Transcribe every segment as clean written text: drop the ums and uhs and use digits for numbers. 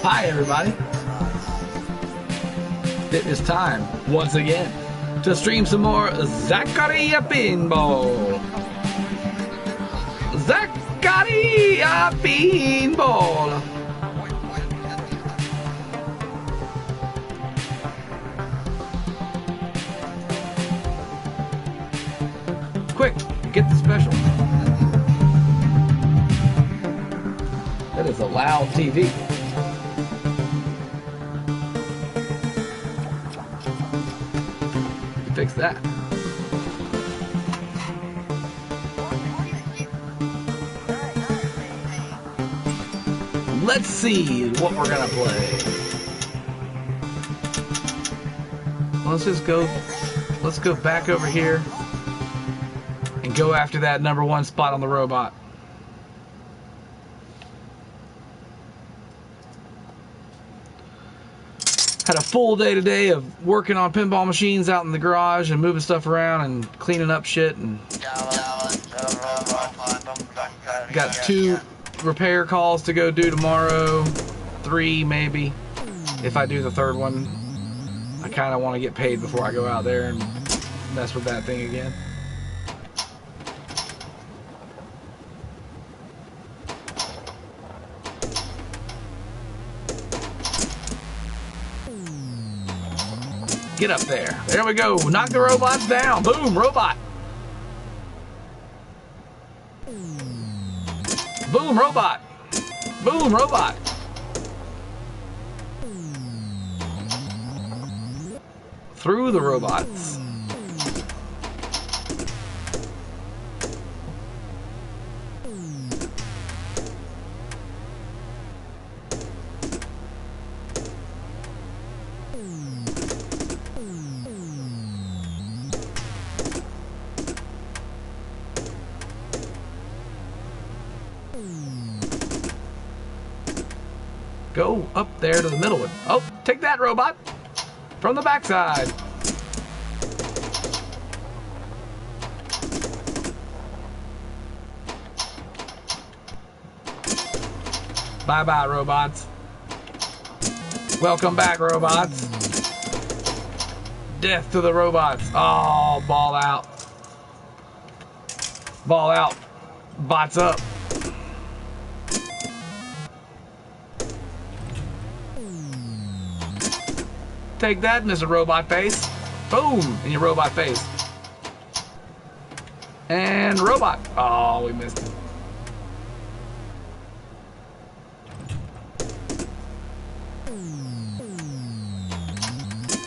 Hi everybody. It is time, once again, to stream some more Zaccaria Pinball. Zaccaria Pinball. Quick, get the special. That is a loud TV. Fix that. Let's see what we're gonna play. Let's go back over here and go after that #1 spot on the robot. Had a full day today of working on pinball machines out in the garage and moving stuff around and cleaning up shit, and got 2 repair calls to go do tomorrow, 3 maybe. If I do the 3rd one, I kind of want to get paid before I go out there and mess with that thing again. Get up there. There we go. Knock the robots down. Boom, robot. Boom, robot. Boom, robot. Through the robots. Go up there to the middle one. Oh, take that, robot. From the backside. Bye-bye, robots. Welcome back, robots. Death to the robots. Oh, ball out. Ball out. Bots up. Take that, Mr. Robot Face. Boom! In your robot face. And robot. Oh, we missed him.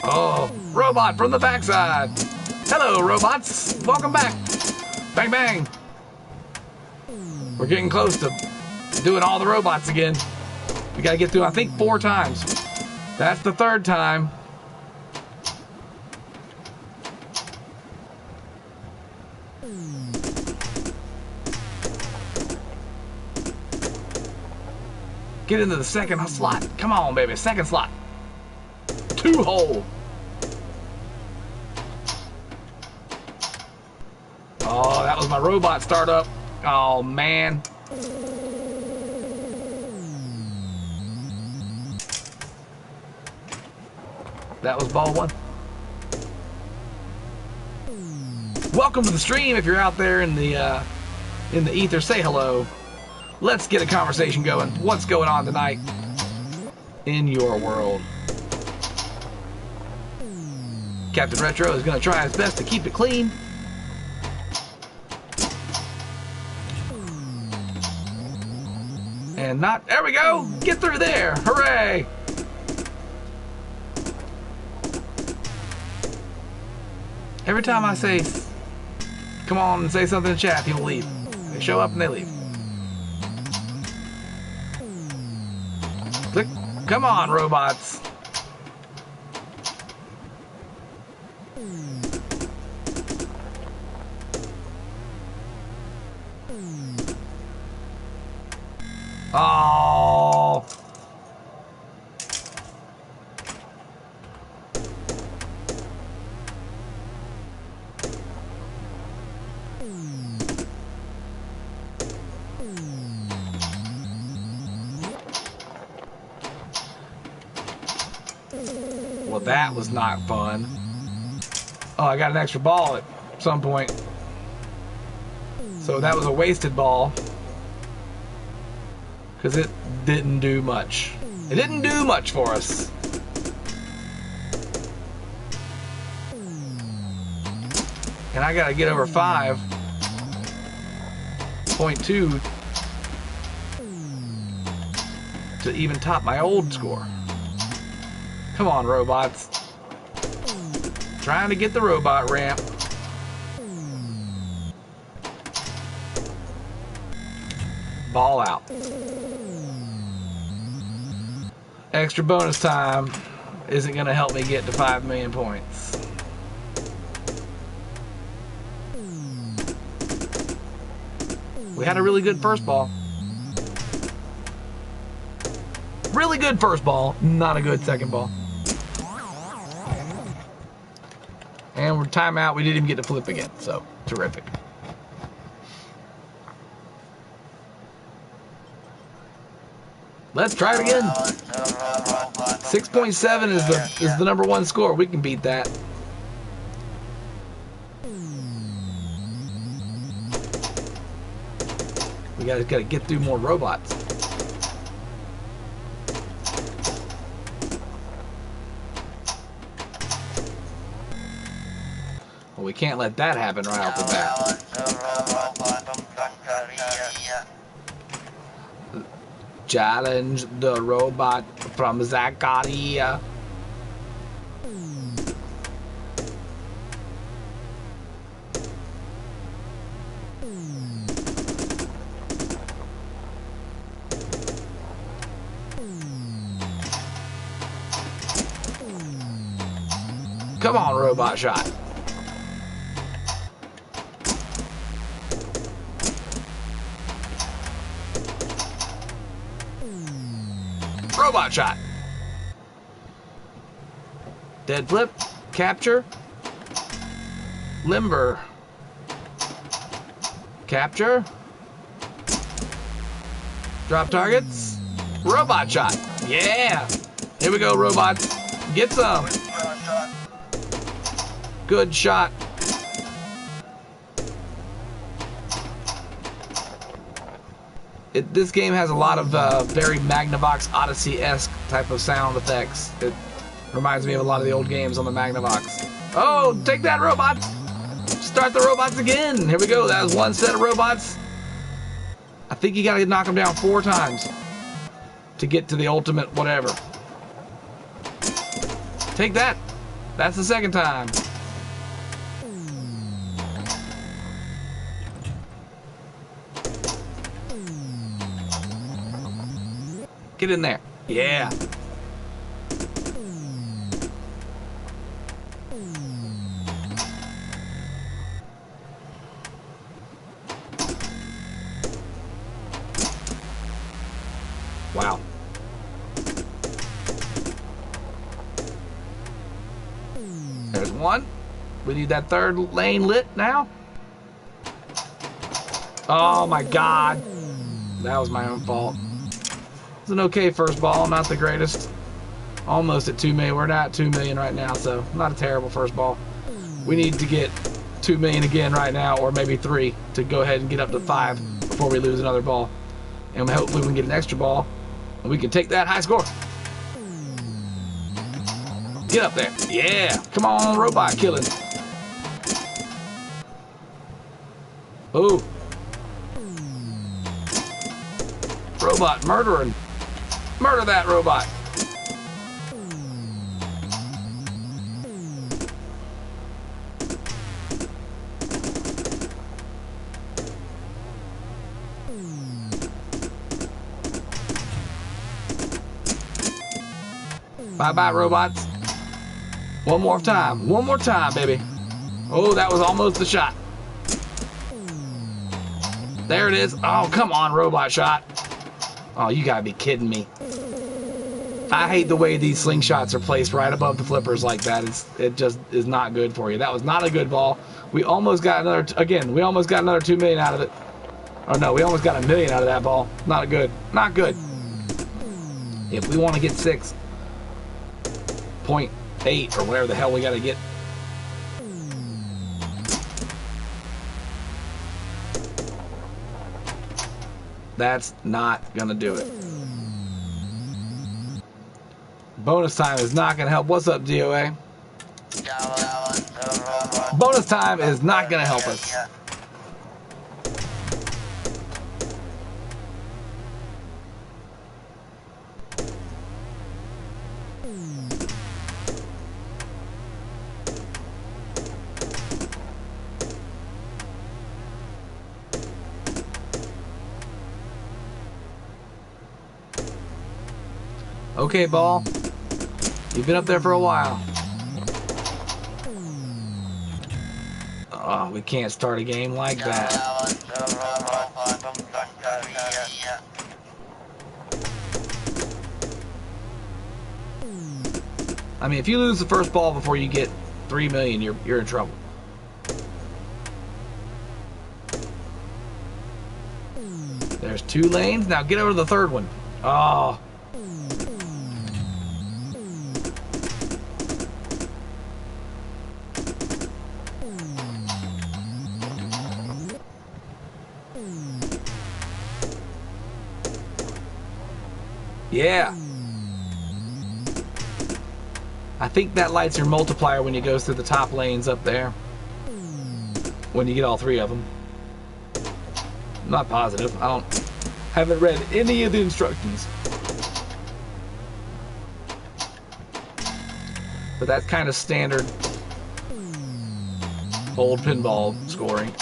Oh, robot from the backside. Hello, robots. Welcome back. Bang, bang. We're getting close to doing all the robots again. We gotta get through, I think, 4 times. That's the 3rd time. Get into the 2nd slot. Come on, baby. 2nd slot. 2-hole. Oh, that was my robot startup. Oh, man. That was ball 1. Welcome to the stream. If you're out there in the ether, say hello. Let's get a conversation going. What's going on tonight in your world? CaptNRetro is going to try his best to keep it clean. And not, there we go. Get through there. Hooray. Every time I say, come on and say something in chat, people leave. They show up and they leave. Click. Come on, robots. Oh. Well, that was not fun. Oh, I got an extra ball at some point. So that was a wasted ball. Because it didn't do much. It didn't do much for us. And I gotta get over 5.2 to even top my old score. Come on, robots. Trying to get the robot ramp. Ball out. Extra bonus time isn't gonna help me get to 5 million points. We had a really good first ball. Really good first ball, not a good second ball. And we're timeout. We didn't even get to flip again, so terrific. Let's try it again. 6.7 is the number one score. We can beat that. We gotta get through more robots. Well, we can't let that happen right off the bat. Challenge the robot from Zaccaria. Come on, robot shot. Robot shot. Dead flip. Capture. Limber. Capture. Drop targets. Robot shot. Yeah. Here we go, robots. Get some. Good shot. This game has a lot of very Magnavox Odyssey-esque type of sound effects. It reminds me of a lot of the old games on the Magnavox. Oh, take that, robots! Start the robots again. Here we go. That was one set of robots. I think you gotta knock them down 4 times to get to the ultimate whatever. Take that. That's the second time. Get in there. Yeah. Wow. There's one. We need that third lane lit now. Oh my God. That was my own fault. It's an okay first ball, not the greatest. Almost at 2 million. We're not at 2 million right now, so not a terrible first ball. We need to get 2 million again right now, or maybe 3 to go ahead and get up to 5 before we lose another ball. And hopefully we can get an extra ball and we can take that high score. Get up there. Yeah. Come on, robot killing. Ooh. Robot murdering. Murder that robot. Bye-bye, robots. One more time. One more time, baby. Oh, that was almost the shot. There it is. Oh, come on, robot shot. Oh, you gotta be kidding me. I hate the way these slingshots are placed right above the flippers like that. It just is not good for you. That was not a good ball. We almost got another, again, we almost got another 2 million out of it. Oh no, we almost got 1 million out of that ball. Not good. Not good. If we want to get 6. 0.8 or whatever the hell we got to get. That's not gonna do it. Bonus time is not gonna help. What's up, DOA? Bonus time is not gonna help us. Okay, ball. You've been up there for a while. Oh, we can't start a game like that. I mean, if you lose the first ball before you get 3 million, you're in trouble. There's 2 lanes. Now get over to the third one. Oh. Yeah. I think that lights your multiplier when you go through the top lanes up there. When you get all 3 of them. I'm not positive. Haven't read any of the instructions. But that's kind of standard old pinball scoring.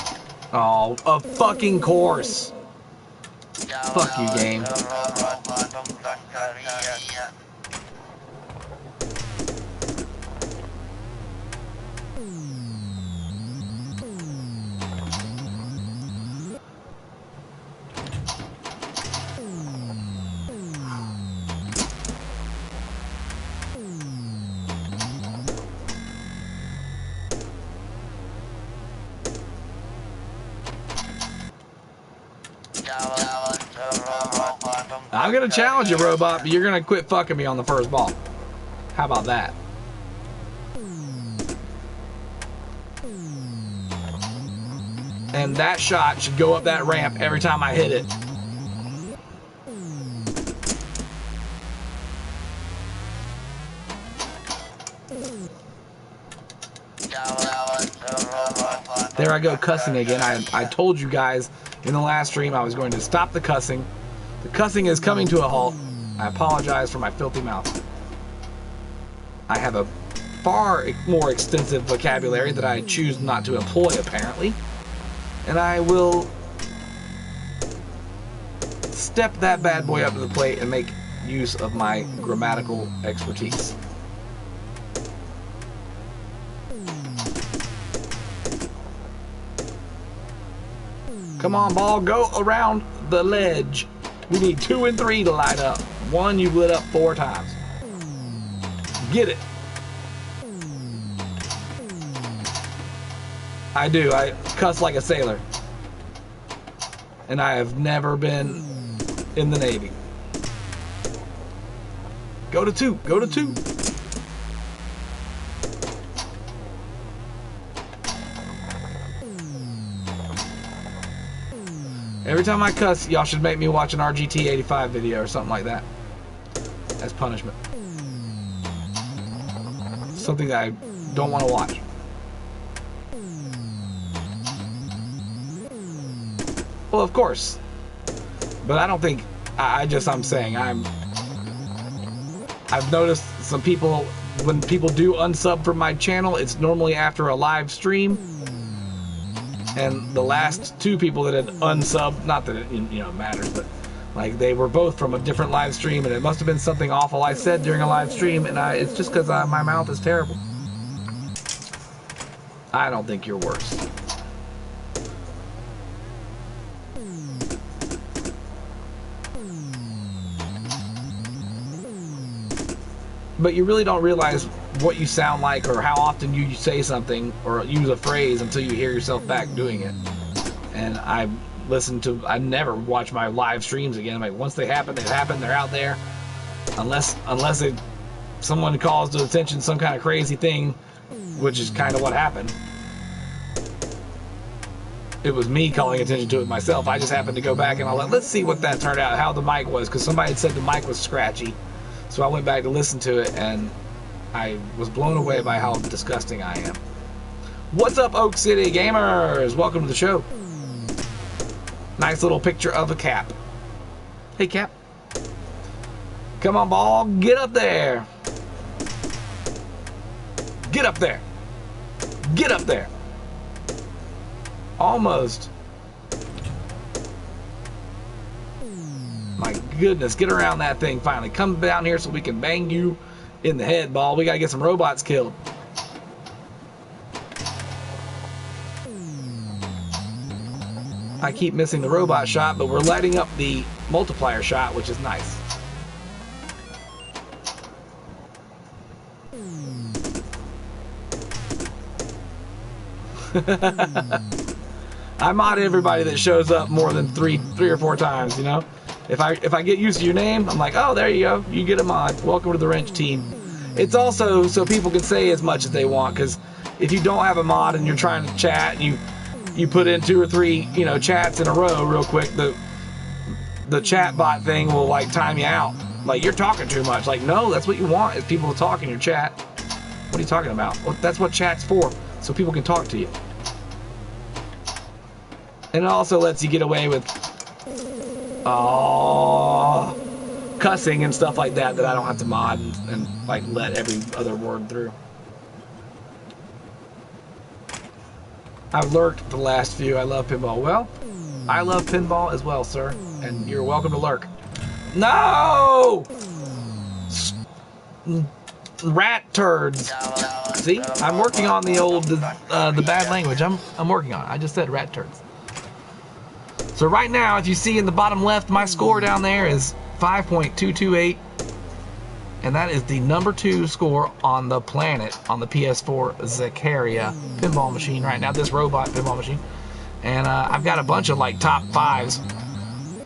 Oh, of fucking course. Fuck you, game. I'm gonna challenge you, robot, but you're gonna quit fucking me on the first ball. How about that? And that shot should go up that ramp every time I hit it. There I go cussing again. I told you guys in the last stream I was going to stop the cussing. The cussing is coming to a halt. I apologize for my filthy mouth. I have a far more extensive vocabulary that I choose not to employ, apparently. And I will step that bad boy up to the plate and make use of my grammatical expertise. Come on, ball, go around the ledge. We need 2 and 3 to light up. 1 you've lit up 4 times. Get it. I do. I cuss like a sailor. And I have never been in the Navy. Go to 2. Go to 2. Every time I cuss, y'all should make me watch an RGT 85 video or something like that. As punishment. Something that I don't want to watch. Well, of course. But I don't think... I'm saying I've noticed some people, when people do unsub from my channel, it's normally after a live stream. And the last 2 people that had unsubbed, not that it matters, but like they were both from a different live stream, and it must have been something awful I said during a live stream, and it's just because my mouth is terrible. I don't think you're worse. But you really don't realize what you sound like or how often you say something or use a phrase until you hear yourself back doing it. And I never watch my live streams again. Like, once they happen, they're out there. Unless it someone calls to attention some kind of crazy thing, which is kind of what happened. It was me calling attention to it myself. I just happened to go back and let's see what that turned out, how the mic was, because somebody had said the mic was scratchy. So I went back to listen to it, and I was blown away by how disgusting I am. What's up, Oak City Gamers? Welcome to the show. Nice little picture of a Cap. Hey, Cap. Come on, ball. Get up there. Get up there. Get up there. Almost. My goodness, get around that thing finally. Come down here so we can bang you in the head, ball. We gotta get some robots killed. I keep missing the robot shot, but we're lighting up the multiplier shot, which is nice. I mod everybody that shows up more than three or four times, you know? If I get used to your name, I'm like, oh, there you go. You get a mod. Welcome to the Wrench team. It's also so people can say as much as they want, because if you don't have a mod and you're trying to chat and you put in 2 or 3, you know, chats in a row real quick, the chat bot thing will like time you out. Like, you're talking too much. Like, no, that's what you want, is people to talk in your chat. What are you talking about? Well, that's what chat's for, so people can talk to you. And it also lets you get away with cussing and stuff like that I don't have to mod and like let every other word through. I've lurked the last few. I love pinball. Well, I love pinball as well, sir, and you're welcome to lurk. No! Rat turds. See, I'm working on the old the bad language. I'm working on it. I just said rat turds. So right now, if you see in the bottom left, my score down there is 5.228, and that is the #2 score on the planet on the PS4 Zaccaria pinball machine right now, this robot pinball machine. And I've got a bunch of like top 5s,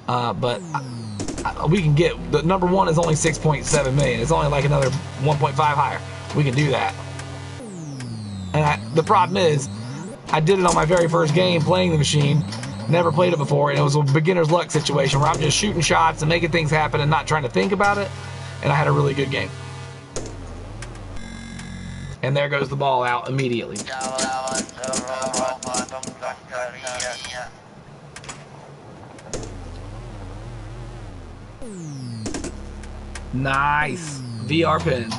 but we can get, the #1 is only 6.7 million. It's only like another 1.5 higher. We can do that. And the problem is, I did it on my very first game playing the machine. Never played it before, and it was a beginner's luck situation where I'm just shooting shots and making things happen and not trying to think about it, and I had a really good game. And there goes the ball out immediately. Nice VR pin.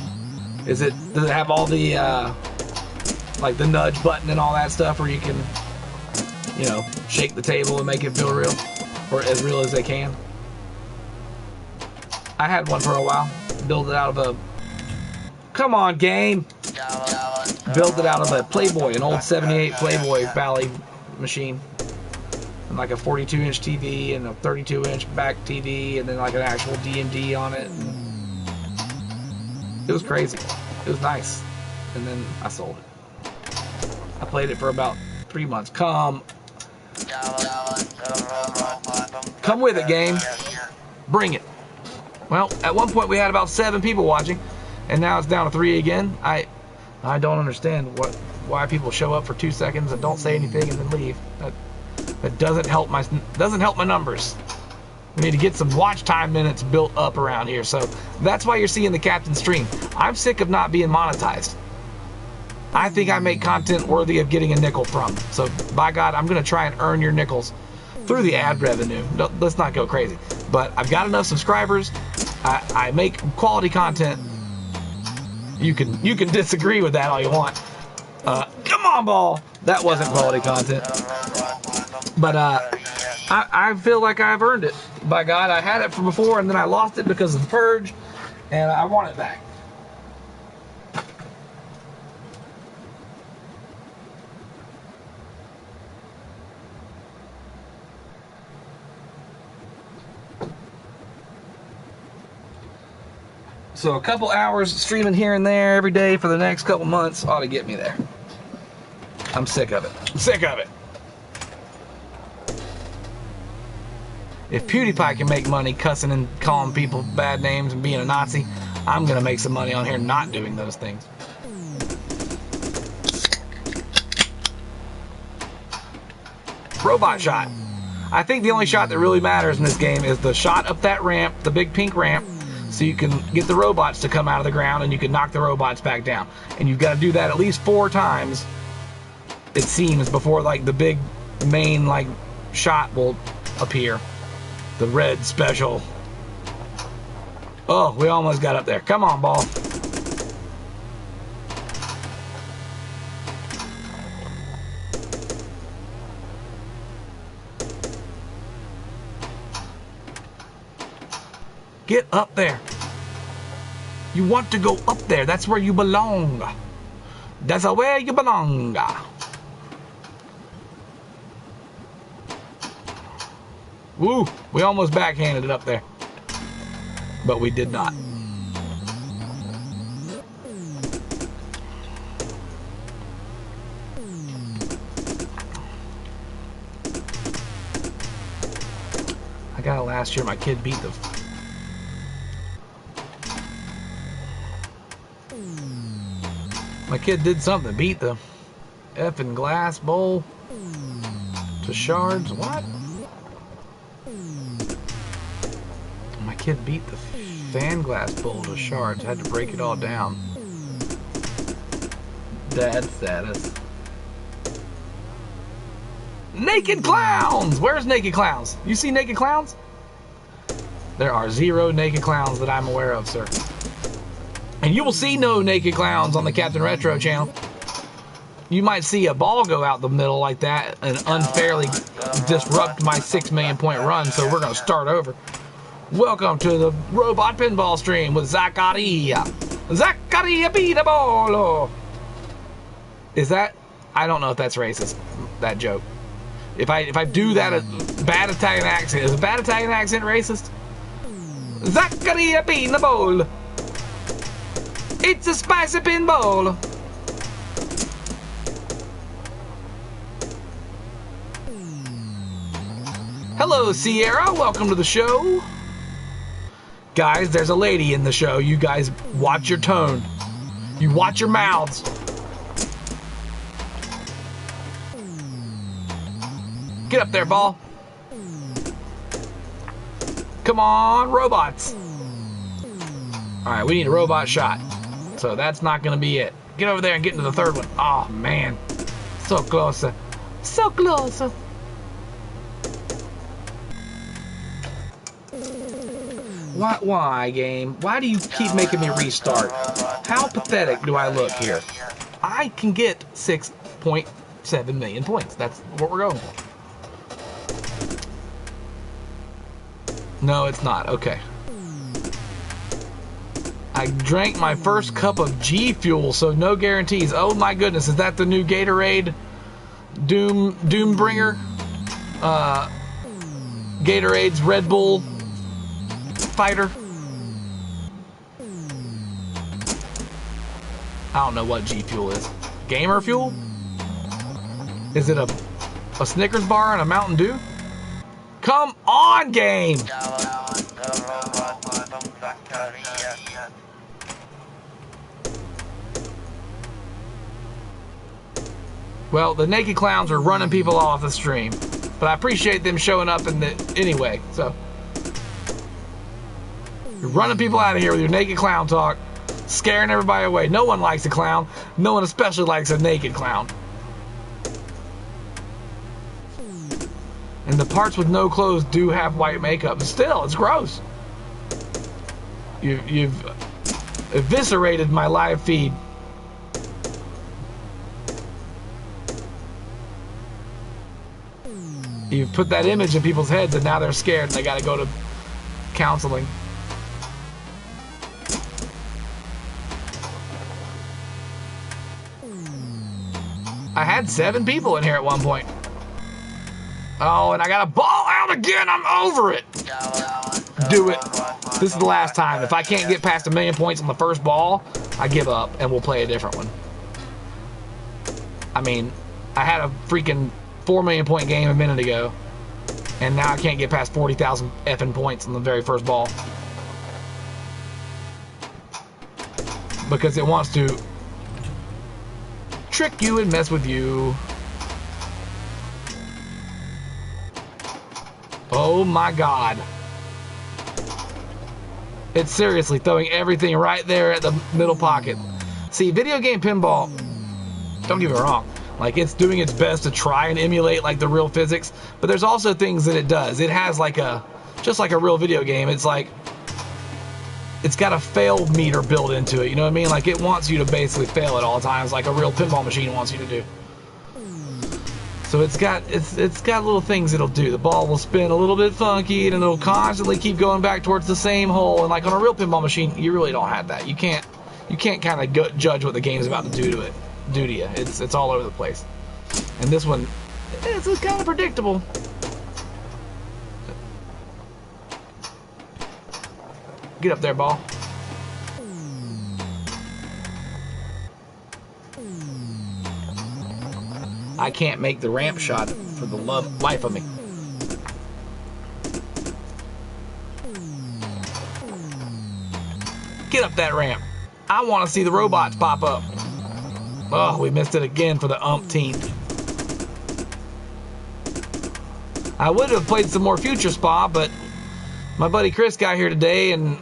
Does it have all the like the nudge button and all that stuff where you can, you know, shake the table and make it feel real, or as real as they can? I had one for a while. Build it out of a, come on game, build it out of a Playboy, an old 78 Playboy Valley machine, and like a 42-inch TV and a 32-inch back TV, and then like an actual DMD on it. It was crazy. It was nice. And then I sold it. I played it for about 3 months. Come with it, game. Bring it. Well, at one point we had about 7 people watching, and now it's down to 3 again. I don't understand why people show up for 2 seconds and don't say anything and then leave. That doesn't help my numbers. We need to get some watch time minutes built up around here. So that's why you're seeing the Captain stream. I'm sick of not being monetized. I think I make content worthy of getting a nickel from. So by God, I'm gonna try and earn your nickels through the ad revenue. Let's not go crazy. But I've got enough subscribers. I make quality content. You can disagree with that all you want. Come on, ball. That wasn't quality content. But I feel like I've earned it. By God, I had it from before, and then I lost it because of the purge, and I want it back. So a couple hours streaming here and there every day for the next couple months ought to get me there. I'm sick of it. I'm sick of it. If PewDiePie can make money cussing and calling people bad names and being a Nazi, I'm gonna make some money on here not doing those things. Robot shot. I think the only shot that really matters in this game is the shot up that ramp, the big pink ramp, so you can get the robots to come out of the ground and you can knock the robots back down. And you've got to do that at least 4 times, it seems, before like the big main like shot will appear. The red special. Oh, we almost got up there. Come on, ball. Get up there. You want to go up there. That's where you belong. That's where you belong. Woo! We almost backhanded it up there. But we did not. I got it last year. My kid beat the... My kid did something. Beat the effing glass bowl to shards. What? My kid beat the fan glass bowl to shards. Had to break it all down. Dad status. Naked clowns! Where's naked clowns? You see naked clowns? There are 0 naked clowns that I'm aware of, sir. And you will see no naked clowns on the CaptNRetro channel. You might see a ball go out the middle like that and unfairly disrupt my 6 million point run, so we're going to start over. Welcome to the Robot Pinball stream with Zaccaria. Zaccaria Pinball. Is that... I don't know if that's racist, that joke. If I do that, a bad Italian accent, is a bad Italian accent racist? Zaccaria Pinball. It's a spicy pinball. Hello, Sierra. Welcome to the show. Guys, there's a lady in the show. You guys watch your tone. You watch your mouths. Get up there, ball. Come on, robots. All right, we need a robot shot. So that's not going to be it. Get over there and get into the third one. Oh, man. So close. So close. Why, game? Why do you keep making me restart? How pathetic do I look here? I can get 6.7 million points. That's what we're going for. No, it's not. Okay. I drank my first cup of G Fuel, so no guarantees. Oh my goodness, is that the new Gatorade Doombringer? Gatorade's Red Bull Fighter? I don't know what G Fuel is. Gamer Fuel? Is it a Snickers bar and a Mountain Dew? Come on, game! Well, the naked clowns are running people off the stream, but I appreciate them showing up anyway. So you're running people out of here with your naked clown talk, scaring everybody away. No one likes a clown. No one especially likes a naked clown. And the parts with no clothes do have white makeup, but still, it's gross. You've eviscerated my live feed. You've put that image in people's heads and now they're scared and they gotta go to counseling. I had 7 people in here at one point. Oh, and I got a ball out again. I'm over it. Do it. This is the last time. If I can't get past 1 million points on the first ball, I give up and we'll play a different one. I mean, I had a freaking 4 million point game a minute ago, and now I can't get past 40,000 effing points on the very first ball. because it wants to trick you and mess with you. Oh my God. It's seriously throwing everything right there at the middle pocket. See, video game pinball, don't get me wrong, like it's doing its best to try and emulate like the real physics, but there's also things that it does. It has like just like a real video game, it's like, it's got a fail meter built into it, you know what I mean? Like it wants you to basically fail at all times, like a real pinball machine wants you to do. So it's got little things it'll do. The ball will spin a little bit funky, and it'll constantly keep going back towards the same hole. And like on a real pinball machine, you really don't have that. You can't kind of judge what the game's about to do to you. It's all over the place. And this one, it's kind of predictable. Get up there, ball. I can't make the ramp shot for the life of me. Get up that ramp. I want to see the robots pop up. Oh, we missed it again for the umpteenth. I would have played some more Future Spa, but my buddy Chris got here today and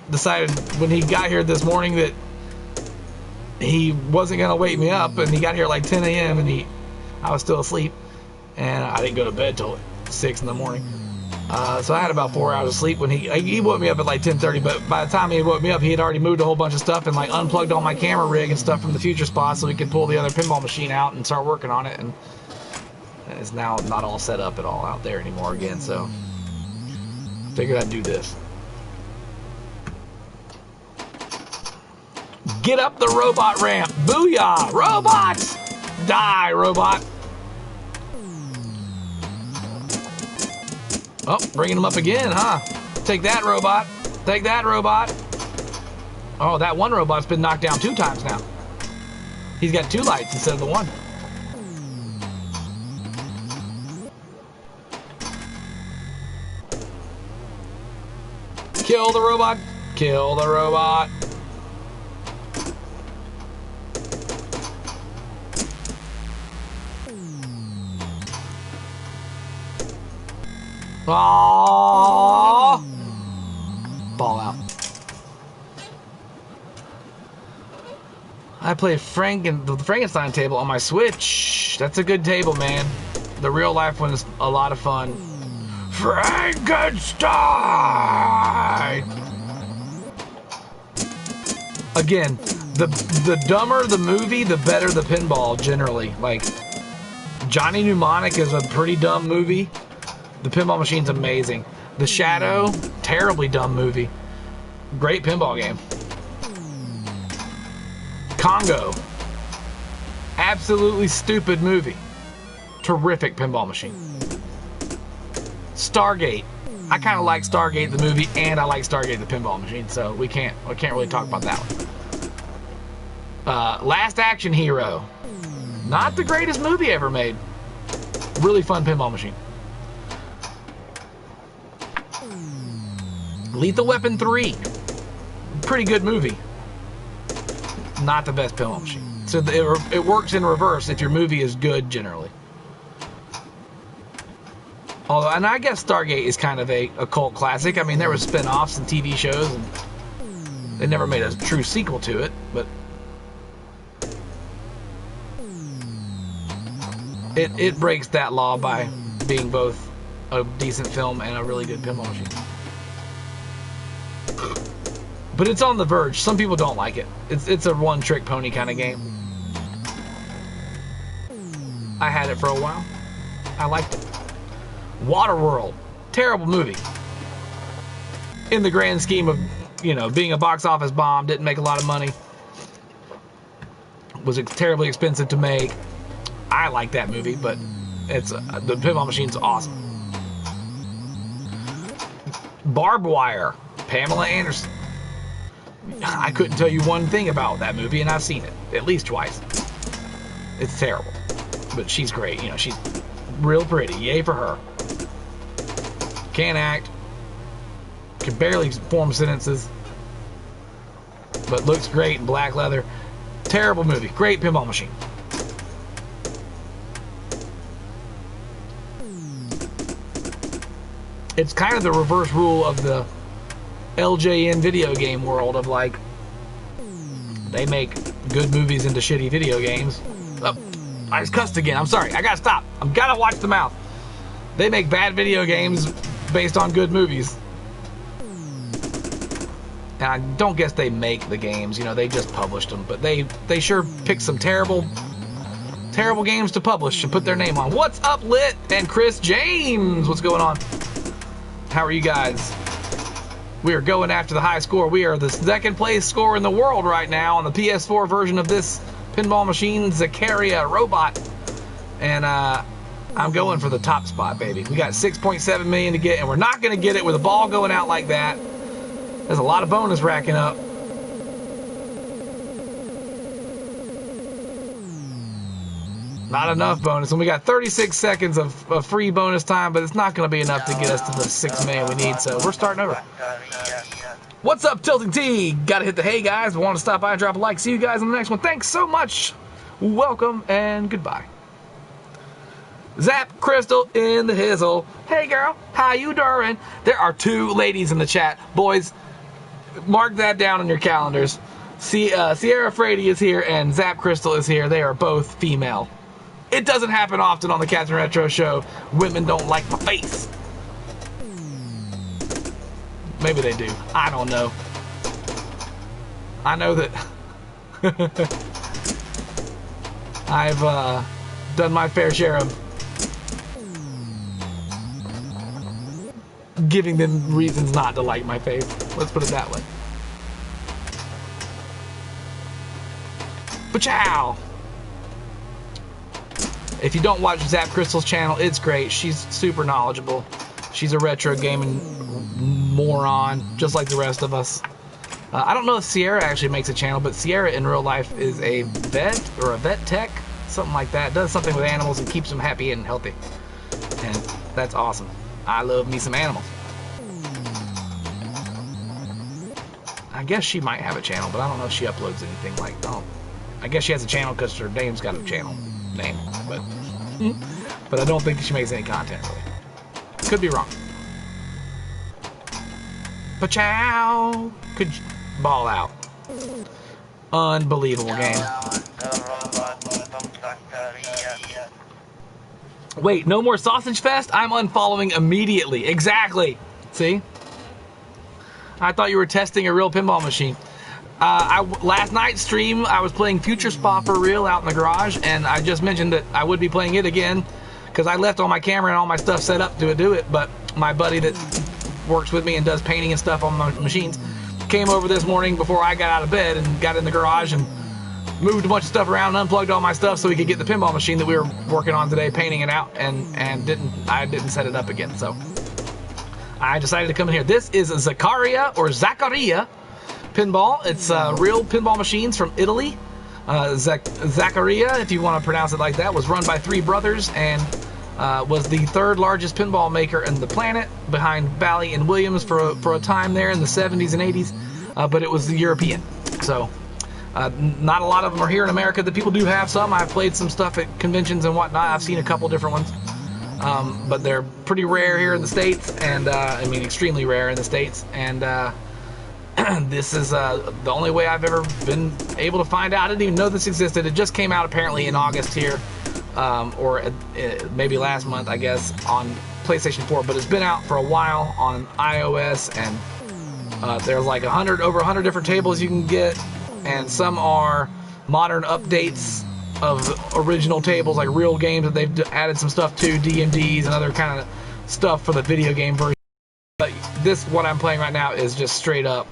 decided when he got here this morning that he wasn't going to wake me up, and he got here at like 10 a.m. and I was still asleep, and I didn't go to bed till 6 in the morning. So I had about 4 hours of sleep when he woke me up at like 10:30, but by the time he woke me up, he had already moved a whole bunch of stuff and like unplugged all my camera rig and stuff from the Future Spot so we could pull the other pinball machine out and start working on it, and it's now not all set up at all out there anymore again, so I figured I'd do this. Get up the robot ramp. Booyah! Robots! Die, robot. Oh, bringing them up again, huh? Take that, robot. Take that, robot. Oh, that one robot's been knocked down 2 times now. He's got 2 lights instead of the 1. Kill the robot. Kill the robot. Aww. Ball out. I play the Frankenstein table on my Switch. That's a good table, man. The real life one is a lot of fun. Frankenstein! Again, the dumber the movie, the better the pinball, generally. Like, Johnny Mnemonic is a pretty dumb movie. The pinball machine's amazing. The Shadow, terribly dumb movie. Great pinball game. Congo, absolutely stupid movie. Terrific pinball machine. Stargate, I kind of like Stargate the movie, and I like Stargate the pinball machine, so we can't really talk about that one. Last Action Hero, not the greatest movie ever made. Really fun pinball machine. Lethal Weapon 3, pretty good movie. Not the best pinball machine. So it works in reverse if your movie is good generally. Although, and I guess Stargate is kind of a cult classic. I mean, there were spin-offs and TV shows, and they never made a true sequel to it, but it breaks that law by being both a decent film and a really good pinball machine. But it's on the verge. Some people don't like it. It's a one-trick pony kind of game. I had it for a while. I liked it. Waterworld, terrible movie. In the grand scheme of, you know, being a box office bomb, didn't make a lot of money. Was terribly expensive to make. I like that movie, but the pinball machine's awesome. Barbed Wire, Pamela Anderson. I couldn't tell you one thing about that movie, and I've seen it at least twice. It's terrible, but she's great. You know, she's real pretty. Yay for her. Can't act. Can barely form sentences. but looks great in black leather. Terrible movie. Great pinball machine. It's kind of the reverse rule of the LJN video game world of like, they make good movies into shitty video games. Oh, I just cussed again. I'm sorry. I gotta stop. I've gotta watch the mouth. They make bad video games based on good movies. And I don't guess they make the games, you know, they just published them. But they sure pick some terrible games to publish and put their name on. What's up, Lit? And Chris James, what's going on? How are you guys? We are going after the high score. We are the second place score in the world right now on the PS4 version of this pinball machine, Zaccaria Robot. And I'm going for the top spot, baby. We got 6.7 million to get, and we're not going to get it with a ball going out like that. There's a lot of bonus racking up. Not enough bonus, and we got 36 seconds of free bonus time, but it's not going to be enough to get us to the 6 million we need, so we're starting over. What's up, Tilting T? Gotta hit the hey, guys. Want to stop by and drop a like. See you guys in the next one. Thanks so much. Welcome and goodbye. Zap Crystal in the hizzle. Hey, girl. How you doing? There are 2 ladies in the chat. Boys, mark that down on your calendars. Sierra Frady is here and Zap Crystal is here. They are both female. It doesn't happen often on the CaptNRetro show. Women don't like my face. Maybe they do. I don't know. I know that I've done my fair share of giving them reasons not to like my face. Let's put it that way. Pachow! If you don't watch Zap Crystal's channel, it's great. She's super knowledgeable. She's a retro gaming moron, just like the rest of us. I don't know if Sierra actually makes a channel, but Sierra in real life is a vet or a vet tech, something like that. Does something with animals and keeps them happy and healthy. And that's awesome. I love me some animals. I guess she might have a channel, but I don't know if she uploads anything like, oh, I guess she has a channel because her name's got a channel name, but I don't think she makes any content really. Could be wrong. Pachow! Could ball out. Unbelievable game. Wait, no more Sausage Fest? I'm unfollowing immediately. Exactly. See? I thought you were testing a real pinball machine. Last night's stream, I was playing Future Spa for real out in the garage, and I just mentioned that I would be playing it again because I left all my camera and all my stuff set up to do it, but my buddy that works with me and does painting and stuff on my machines came over this morning before I got out of bed and got in the garage and moved a bunch of stuff around and unplugged all my stuff so we could get the pinball machine that we were working on today, painting it out, and I didn't set it up again, so I decided to come in here. This is Zaccaria Pinball. It's real pinball machines from Italy. Zaccaria, if you want to pronounce it like that, was run by 3 brothers and was the 3rd largest pinball maker in the planet, behind Bally and Williams for a time there in the 70s and 80s, but it was the European. So not a lot of them are here in America. The people do have some. I've played some stuff at conventions and whatnot. I've seen a couple different ones, but they're pretty rare here in the States, and I mean extremely rare in the States, and this is the only way I've ever been able to find out. I didn't even know this existed. It just came out apparently in August here, or maybe last month, I guess, on PlayStation 4. But it's been out for a while on iOS, and there's like over 100 different tables you can get, and some are modern updates of original tables, like real games that they've added some stuff to, DMDs and other kind of stuff for the video game version. But this, what I'm playing right now, is just straight up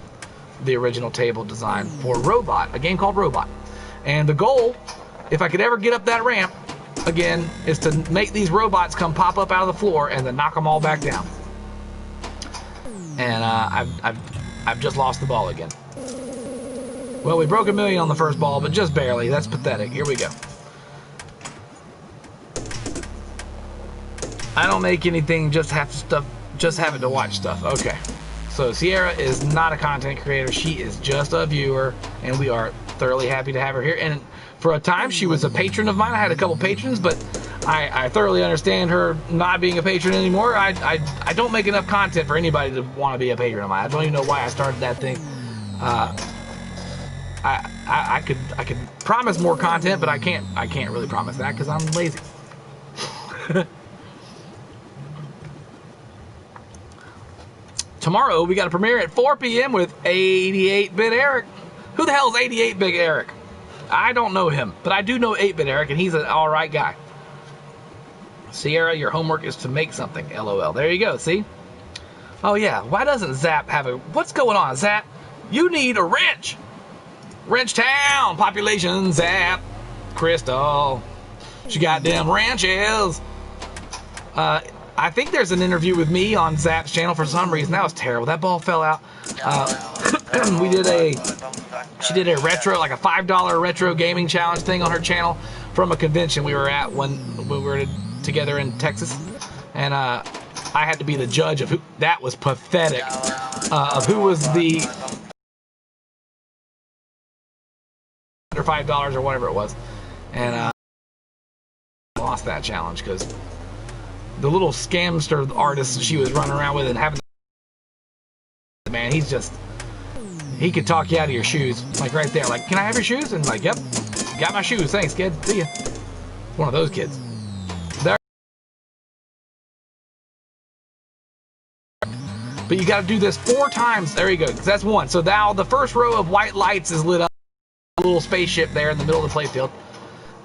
the original table design for Robot, a game called Robot. And the goal, if I could ever get up that ramp again, is to make these robots come pop up out of the floor and then knock them all back down. And I've just lost the ball again. Well, we broke 1 million on the first ball, but just barely. That's pathetic. Here we go. I don't make anything, just have it to watch stuff. Okay. So Sierra is not a content creator. She is just a viewer, and we are thoroughly happy to have her here. And for a time, she was a patron of mine. I had a couple patrons, but I thoroughly understand her not being a patron anymore. I don't make enough content for anybody to want to be a patron of mine. I don't even know why I started that thing. I could promise more content, but I can't really promise that because I'm lazy. Tomorrow we got a premiere at 4 p.m. with 88-Bit Eric. Who the hell is 88-Bit Eric? I don't know him, but I do know 8-Bit Eric, and he's an alright guy. Sierra, your homework is to make something. LOL. There you go, see? Oh yeah, why doesn't Zap have a... What's going on, Zap? You need a wrench! Wrench Town! Population, Zap! Crystal! She got them wrenches! I think there's an interview with me on Zap's channel for some reason. That was terrible. That ball fell out. She did a retro, like a $5 retro gaming challenge thing on her channel from a convention we were at when we were together in Texas. And I had to be the judge of who, that was pathetic, of who was the under $5 or whatever it was. And lost that challenge because the little scamster artist she was running around with and having, man, he's just, he could talk you out of your shoes, like right there, like, can I have your shoes? And like, yep, got my shoes, thanks kid, see ya. One of those kids. There. But you got to do this 4 times. There you go, because that's 1. So now the first row of white lights is lit up, a little spaceship there in the middle of the playfield,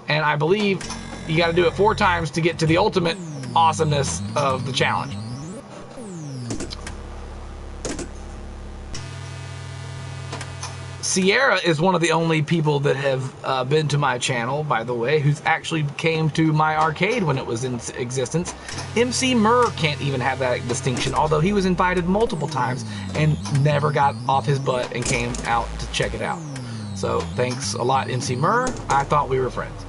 and I believe you got to do it 4 times to get to the ultimate awesomeness of the challenge. Sierra is one of the only people that have been to my channel, by the way, who's actually came to my arcade when it was in existence. MC Murr can't even have that distinction, although he was invited multiple times and never got off his butt and came out to check it out. So thanks a lot, MC Murr. I thought we were friends.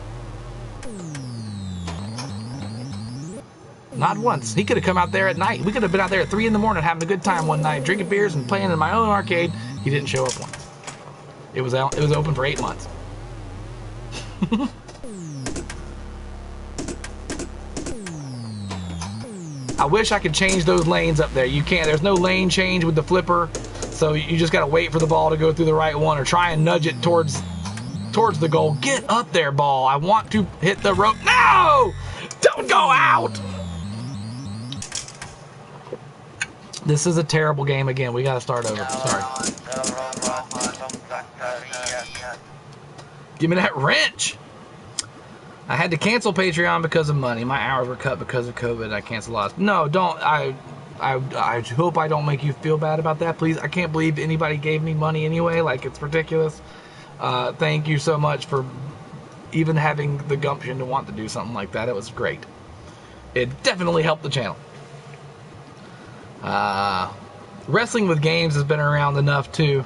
Not once. He could have come out there at night. We could have been out there at 3 in the morning having a good time one night, drinking beers and playing in my own arcade. He didn't show up once. It was open for 8 months. I wish I could change those lanes up there. You can't. There's no lane change with the flipper, so you just got to wait for the ball to go through the right one or try and nudge it towards the goal. Get up there, ball. I want to hit the rope. No! Don't go out! This is a terrible game again. We got to start over. Sorry. Give me that wrench. I had to cancel Patreon because of money. My hours were cut because of COVID. I canceled lots. No, don't. I hope I don't make you feel bad about that. Please. I can't believe anybody gave me money anyway. Like, it's ridiculous. Thank you so much for even having the gumption to want to do something like that. It was great. It definitely helped the channel. Wrestling with Games has been around enough too.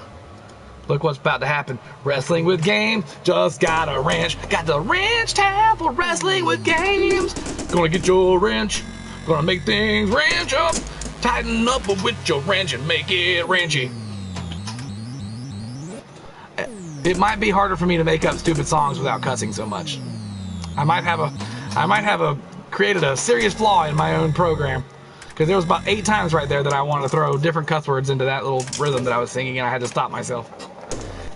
Look what's about to happen. Wrestling with Games, just got a wrench. Got the wrench tab for Wrestling with Games. Gonna get your wrench. Gonna make things wrench up. Tighten up with your wrench and make it wrenchy. It might be harder for me to make up stupid songs without cussing so much. I might have created a serious flaw in my own program. Because there was about 8 times right there that I wanted to throw different cuss words into that little rhythm that I was singing, and I had to stop myself.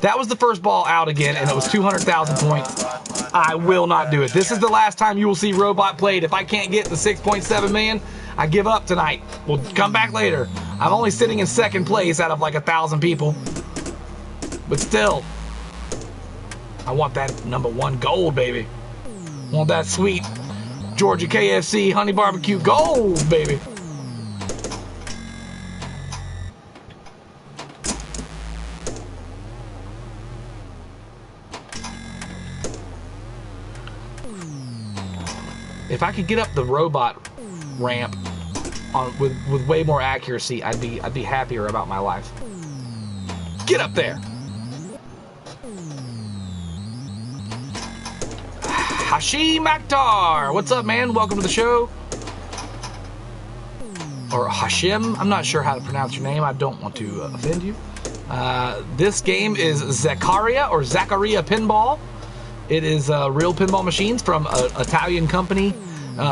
That was the first ball out again, and it was 200,000 points. I will not do it. This is the last time you will see Robot played. If I can't get the 6.7 million, I give up tonight. We'll come back later. I'm only sitting in 2nd place out of like 1,000 people. But still, I want that #1 gold, baby. I want that sweet Georgia KFC honey barbecue gold, baby. If I could get up the robot ramp with way more accuracy, I'd be happier about my life. Get up there. Hashim Akhtar, what's up, man? Welcome to the show. or Hashim. I'm not sure how to pronounce your name. I don't want to offend you. This game is Zaccaria Pinball. It is real pinball machines from an Italian company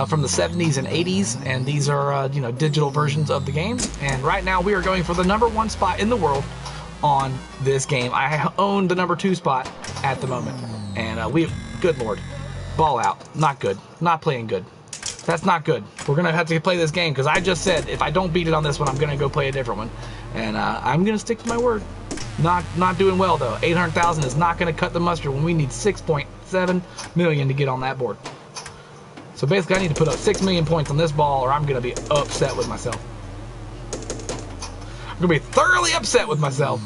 from the 70s and 80s, and these are digital versions of the games. And right now we are going for the #1 spot in the world on this game. I own the #2 spot at the moment, and good lord, ball out, not good, not playing good. That's not good. We're gonna have to play this game because I just said if I don't beat it on this one, I'm gonna go play a different one, and I'm gonna stick to my word. Not doing well though. 800,000 is not gonna cut the mustard when we need 6.7 million to get on that board. So basically, I need to put up 6 million points on this ball, or I'm gonna be upset with myself. I'm gonna be thoroughly upset with myself.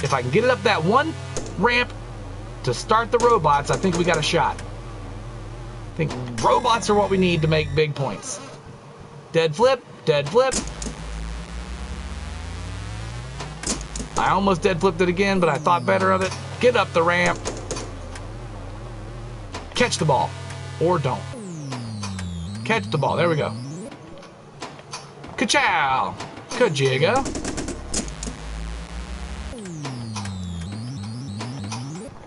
If I can get it up that one ramp to start the robots, I think we got a shot. I think robots are what we need to make big points. Dead flip, dead flip. I almost dead flipped it again, but I thought better of it. Get up the ramp. Catch the ball. Or don't. Catch the ball. There we go. Ka-chow. Ka-jigga.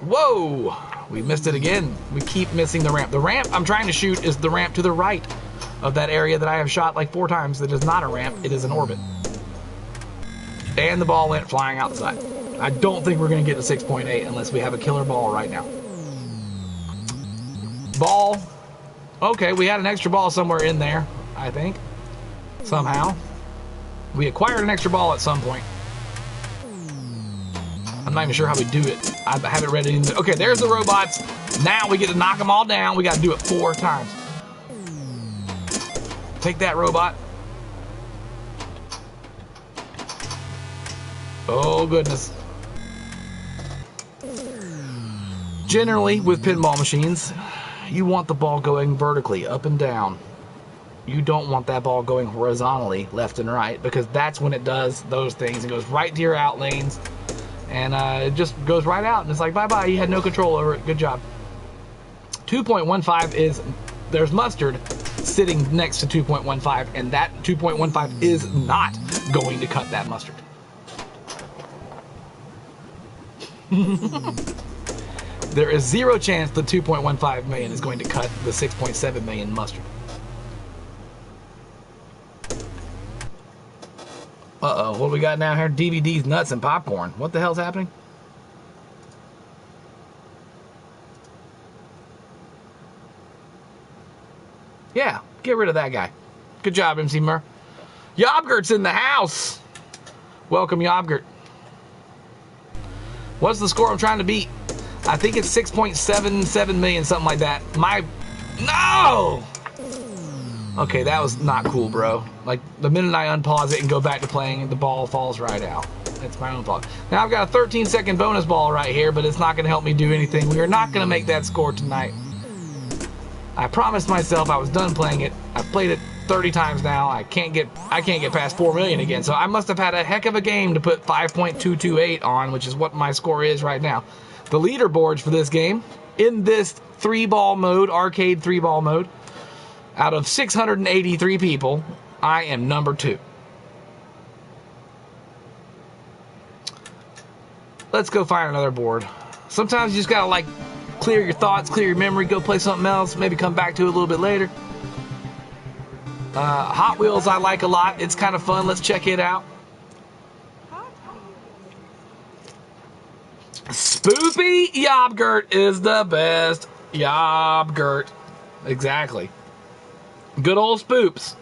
Whoa. We missed it again. We keep missing the ramp. The ramp I'm trying to shoot is the ramp to the right of that area that I have shot like 4 times. That is not a ramp. It is an orbit. And the ball went flying outside. I don't think we're going to get to 6.8 unless we have a killer ball right now. Ball. Okay, we had an extra ball somewhere in there, I think. Somehow. We acquired an extra ball at some point. I'm not even sure how we do it. I have it ready. Okay, there's the robots. Now we get to knock them all down. We got to do it 4 times. Take that, robot. Oh, goodness. Generally, with pinball machines, you want the ball going vertically, up and down. You don't want that ball going horizontally, left and right, because that's when it does those things. It goes right to your out lanes, and it just goes right out, and it's like, bye-bye, you had no control over it. Good job. 2.15 is, there's mustard sitting next to 2.15, and that 2.15 is not going to cut that mustard. There is 0 chance the 2.15 million is going to cut the 6.7 million mustard. Uh-oh, what do we got now here? DVDs, nuts, and popcorn. What the hell's happening? Yeah, get rid of that guy. Good job, MC Murr. Yobgert's in the house. Welcome, Yobgert. What's the score I'm trying to beat? I think it's 6.77 million, something like that. No! Okay, that was not cool, bro. Like, the minute I unpause it and go back to playing, the ball falls right out. It's my own fault. Now, I've got a 13-second bonus ball right here, but it's not going to help me do anything. We are not going to make that score tonight. I promised myself I was done playing it. I've played it 30 times now. I can't get past 4 million again. So I must have had a heck of a game to put 5.228 on, which is what my score is right now. The leaderboards for this game, in this 3-ball mode, arcade 3-ball mode, out of 683 people, I am #2. Let's go find another board. Sometimes you just gotta, like, clear your thoughts, clear your memory, go play something else, maybe come back to it a little bit later. Hot Wheels I like a lot. It's kind of fun. Let's check it out. Spoopy Yobgert is the best. Yobgert. Exactly. Good old Spoops.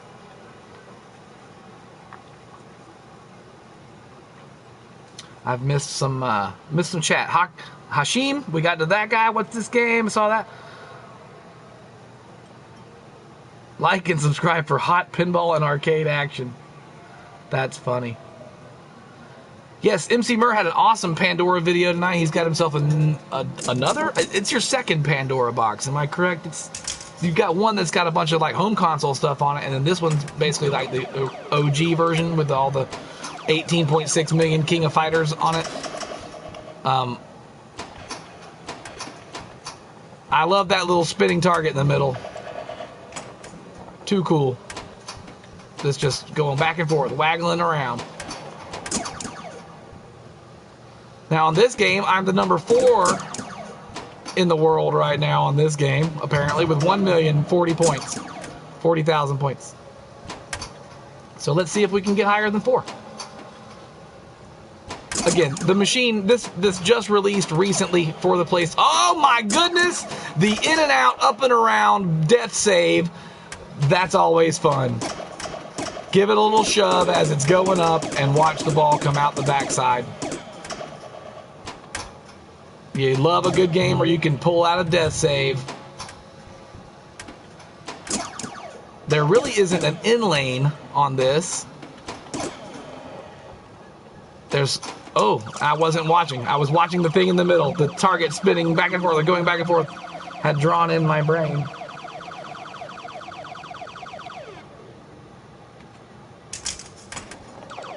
I've missed some chat. Hashim, we got to that guy. What's this game? I saw that. Like and subscribe for hot pinball and arcade action. That's funny. Yes, MC Murr had an awesome Pandora video tonight. He's got himself another. It's your second Pandora box. Am I correct? You've got one that's got a bunch of like home console stuff on it, and then this one's basically like the OG version with all the 18.6 million King of Fighters on it. I love that little spinning target in the middle. Too cool. This just going back and forth, waggling around. Now on this game, I'm the number 4 in the world right now on this game, apparently, with 1,040 points. 40,000 points. So let's see if we can get higher than 4. Again, the machine, this just released recently for the place. Oh my goodness! The in and out, up and around, death save. That's always fun. Give it a little shove as it's going up and watch the ball come out the backside. You love a good game where you can pull out a death save. There really isn't an in lane on this. There's... Oh, I wasn't watching. I was watching the thing in the middle. The target spinning back and forth, going back and forth. Had drawn in my brain.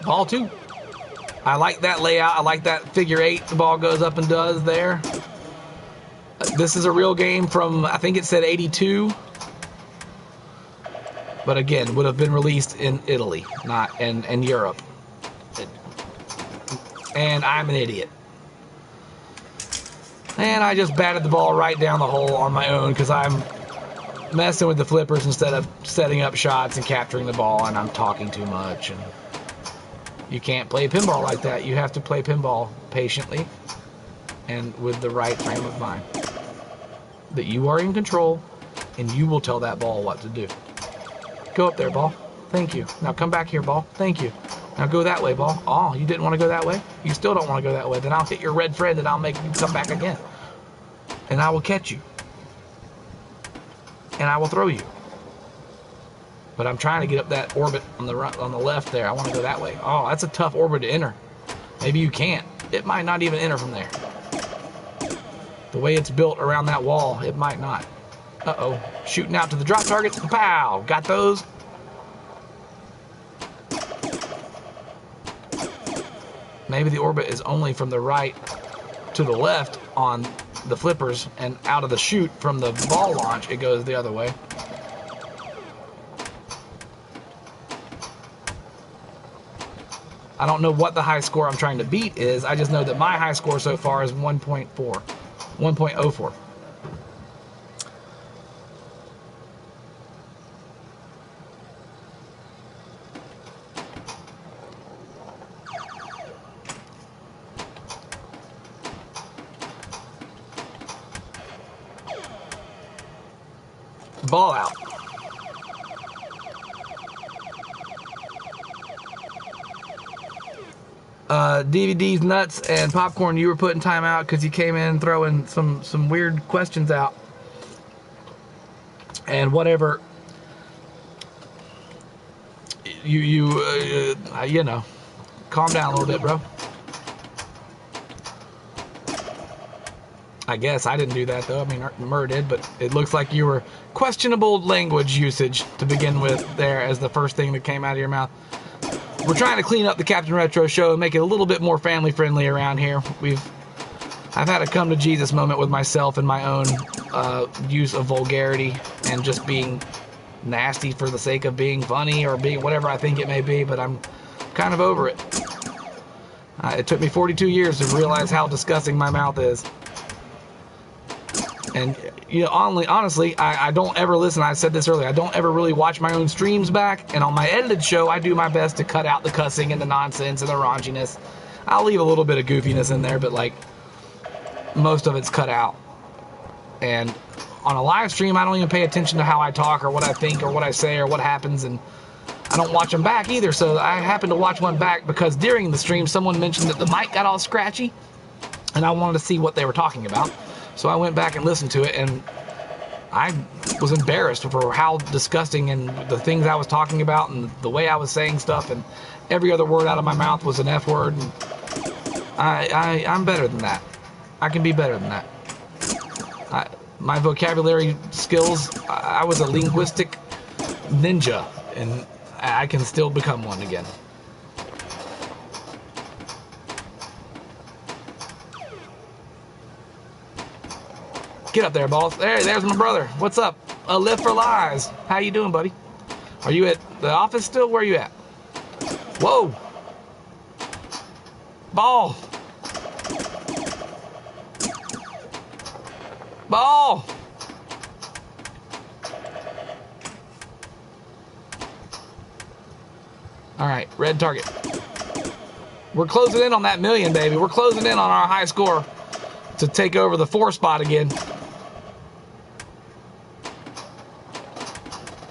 Ball 2. I like that layout. I like that figure 8 the ball goes up and does there. This is a real game from, I think it said 82. But again, would have been released in Italy, not in Europe. And I'm an idiot. And I just batted the ball right down the hole on my own because I'm messing with the flippers instead of setting up shots and capturing the ball, and I'm talking too much. And you can't play pinball like that. You have to play pinball patiently and with the right frame of mind. That you are in control and you will tell that ball what to do. Go up there, ball. Thank you. Now come back here, ball. Thank you. Now go that way, ball. Oh, you didn't want to go that way? You still don't want to go that way. Then I'll hit your red friend and I'll make you come back again. And I will catch you. And I will throw you. But I'm trying to get up that orbit on the right, on the left there. I want to go that way. Oh, that's a tough orbit to enter. Maybe you can't. It might not even enter from there. The way it's built around that wall, it might not. Uh-oh. Shooting out to the drop targets. Pow! Got those. Maybe the orbit is only from the right to the left on the flippers, and out of the chute from the ball launch, it goes the other way. I don't know what the high score I'm trying to beat is. I just know that my high score so far is 1.04. Ball out. DVDs, nuts, and popcorn. You were putting time out because you came in throwing some weird questions out. And whatever. You know, calm down a little bit, bro. I guess I didn't do that though. I mean, Murr did, but it looks like you were questionable language usage to begin with there as the first thing that came out of your mouth. We're trying to clean up the CaptNRetro show and make it a little bit more family friendly around here. I've had a come to Jesus moment with myself and my own use of vulgarity and just being nasty for the sake of being funny or being whatever I think it may be, but I'm kind of over it. It took me 42 years to realize how disgusting my mouth is. And, you know, honestly, I don't ever listen. I said this earlier. I don't ever really watch my own streams back. And on my edited show, I do my best to cut out the cussing and the nonsense and the raunchiness. I'll leave a little bit of goofiness in there, but, like, most of it's cut out. And on a live stream, I don't even pay attention to how I talk or what I think or what I say or what happens. And I don't watch them back either. So I happened to watch one back because during the stream, someone mentioned that the mic got all scratchy. And I wanted to see what they were talking about. So I went back and listened to it, and I was embarrassed for how disgusting and the things I was talking about and the way I was saying stuff, and every other word out of my mouth was an F word. And I'm better than that. I can be better than that. My vocabulary skills, I was a linguistic ninja, and I can still become one again. Get up there, boss. There's my brother. What's up? A lift for lies. How you doing, buddy? Are you at the office still? Where are you at? Whoa. Ball. Ball. All right, red target. We're closing in on that million, baby. We're closing in on our high score to take over the 4 spot again.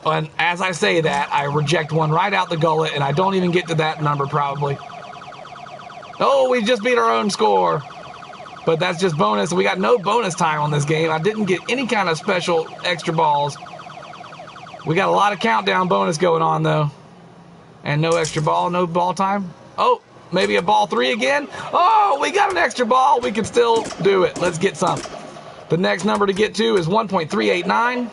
And as I say that, I reject one right out the gullet, and I don't even get to that number probably. Oh, we just beat our own score. But that's just bonus. We got no bonus time on this game. I didn't get any kind of special extra balls. We got a lot of countdown bonus going on, though. And no extra ball, no ball time. Oh, maybe a ball 3 again. Oh, we got an extra ball. We can still do it. Let's get some. The next number to get to is 1.389.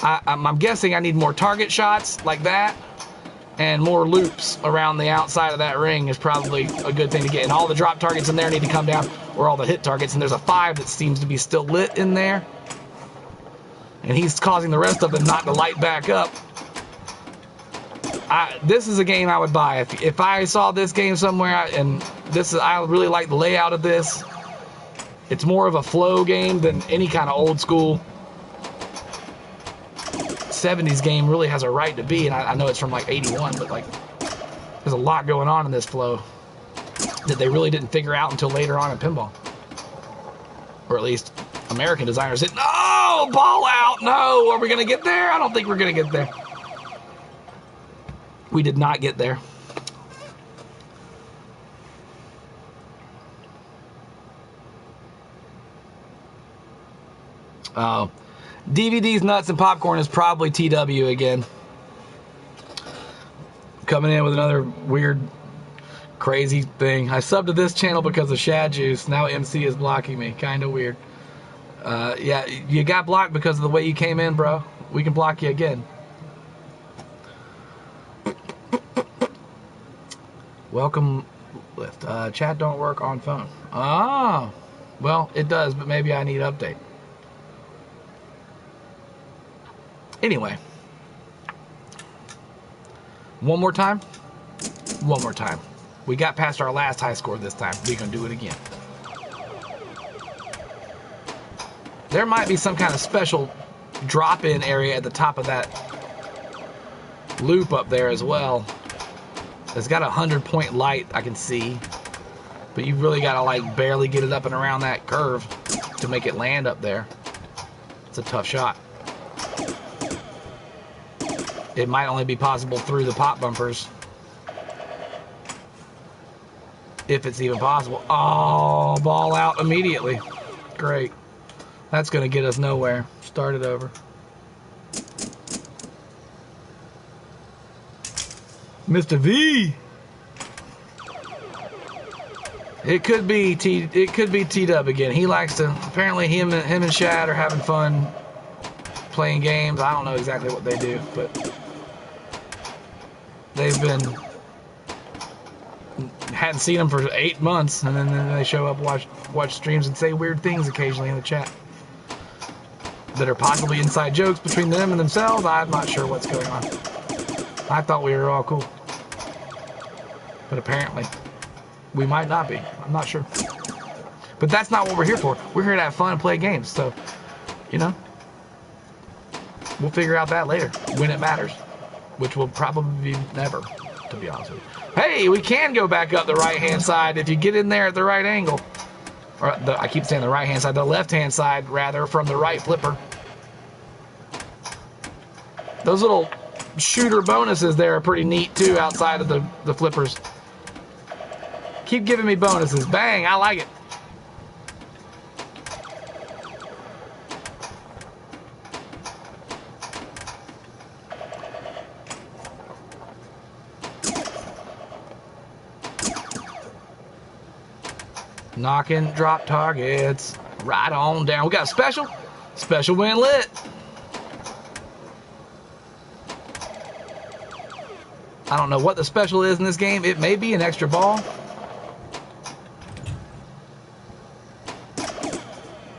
I'm guessing I need more target shots like that, and more loops around the outside of that ring is probably a good thing to get. And all the drop targets in there need to come down, or all the hit targets. And there's a 5 that seems to be still lit in there, and he's causing the rest of them not to light back up. This is a game I would buy if I saw this game somewhere. And I really like the layout of this. It's more of a flow game than any kind of old school 70s game really has a right to be. And I know it's from like 81, but like there's a lot going on in this flow that they really didn't figure out until later on in pinball, or at least American designers said, no, ball out. No, are we gonna get there? I don't think we're gonna get there. We did not get there. Oh, DVDs, nuts, and popcorn is probably TW again. Coming in with another weird, crazy thing. I subbed to this channel because of Shad Juice. Now MC is blocking me. Kind of weird. Yeah, you got blocked because of the way you came in, bro. We can block you again. Welcome lift. Chat don't work on phone. Oh, well, it does, but maybe I need update. Anyway, one more time. One more time. We got past our last high score this time. We're gonna do it again. There might be some kind of special drop-in area at the top of that loop up there as well. It's got a 100-point light I can see, but you really gotta like barely get it up and around that curve to make it land up there. It's a tough shot. It might only be possible through the pop bumpers, if it's even possible. Oh, ball out immediately. Great. That's gonna get us nowhere. Start it over. Mr. V. It could be T-Dub again. He likes to, apparently him and Shad are having fun playing games. I don't know exactly what they do, but they've been, hadn't seen them for 8 months, and then they show up, watch streams and say weird things occasionally in the chat that are possibly inside jokes between them and themselves. I'm not sure what's going on. I thought we were all cool, but apparently we might not be. I'm not sure, but that's not what we're here for. We're here to have fun and play games, so you know, we'll figure out that later when it matters, which will probably be never, to be honest with you. Hey, we can go back up the right-hand side if you get in there at the right angle. Or I keep saying the right-hand side, the left-hand side, rather, from the right flipper. Those little shooter bonuses there are pretty neat, too, outside of the flippers. Keep giving me bonuses. Bang, I like it. Knocking drop targets right on down. We got a special win lit. I don't know what the special is in this game. It may be an extra ball.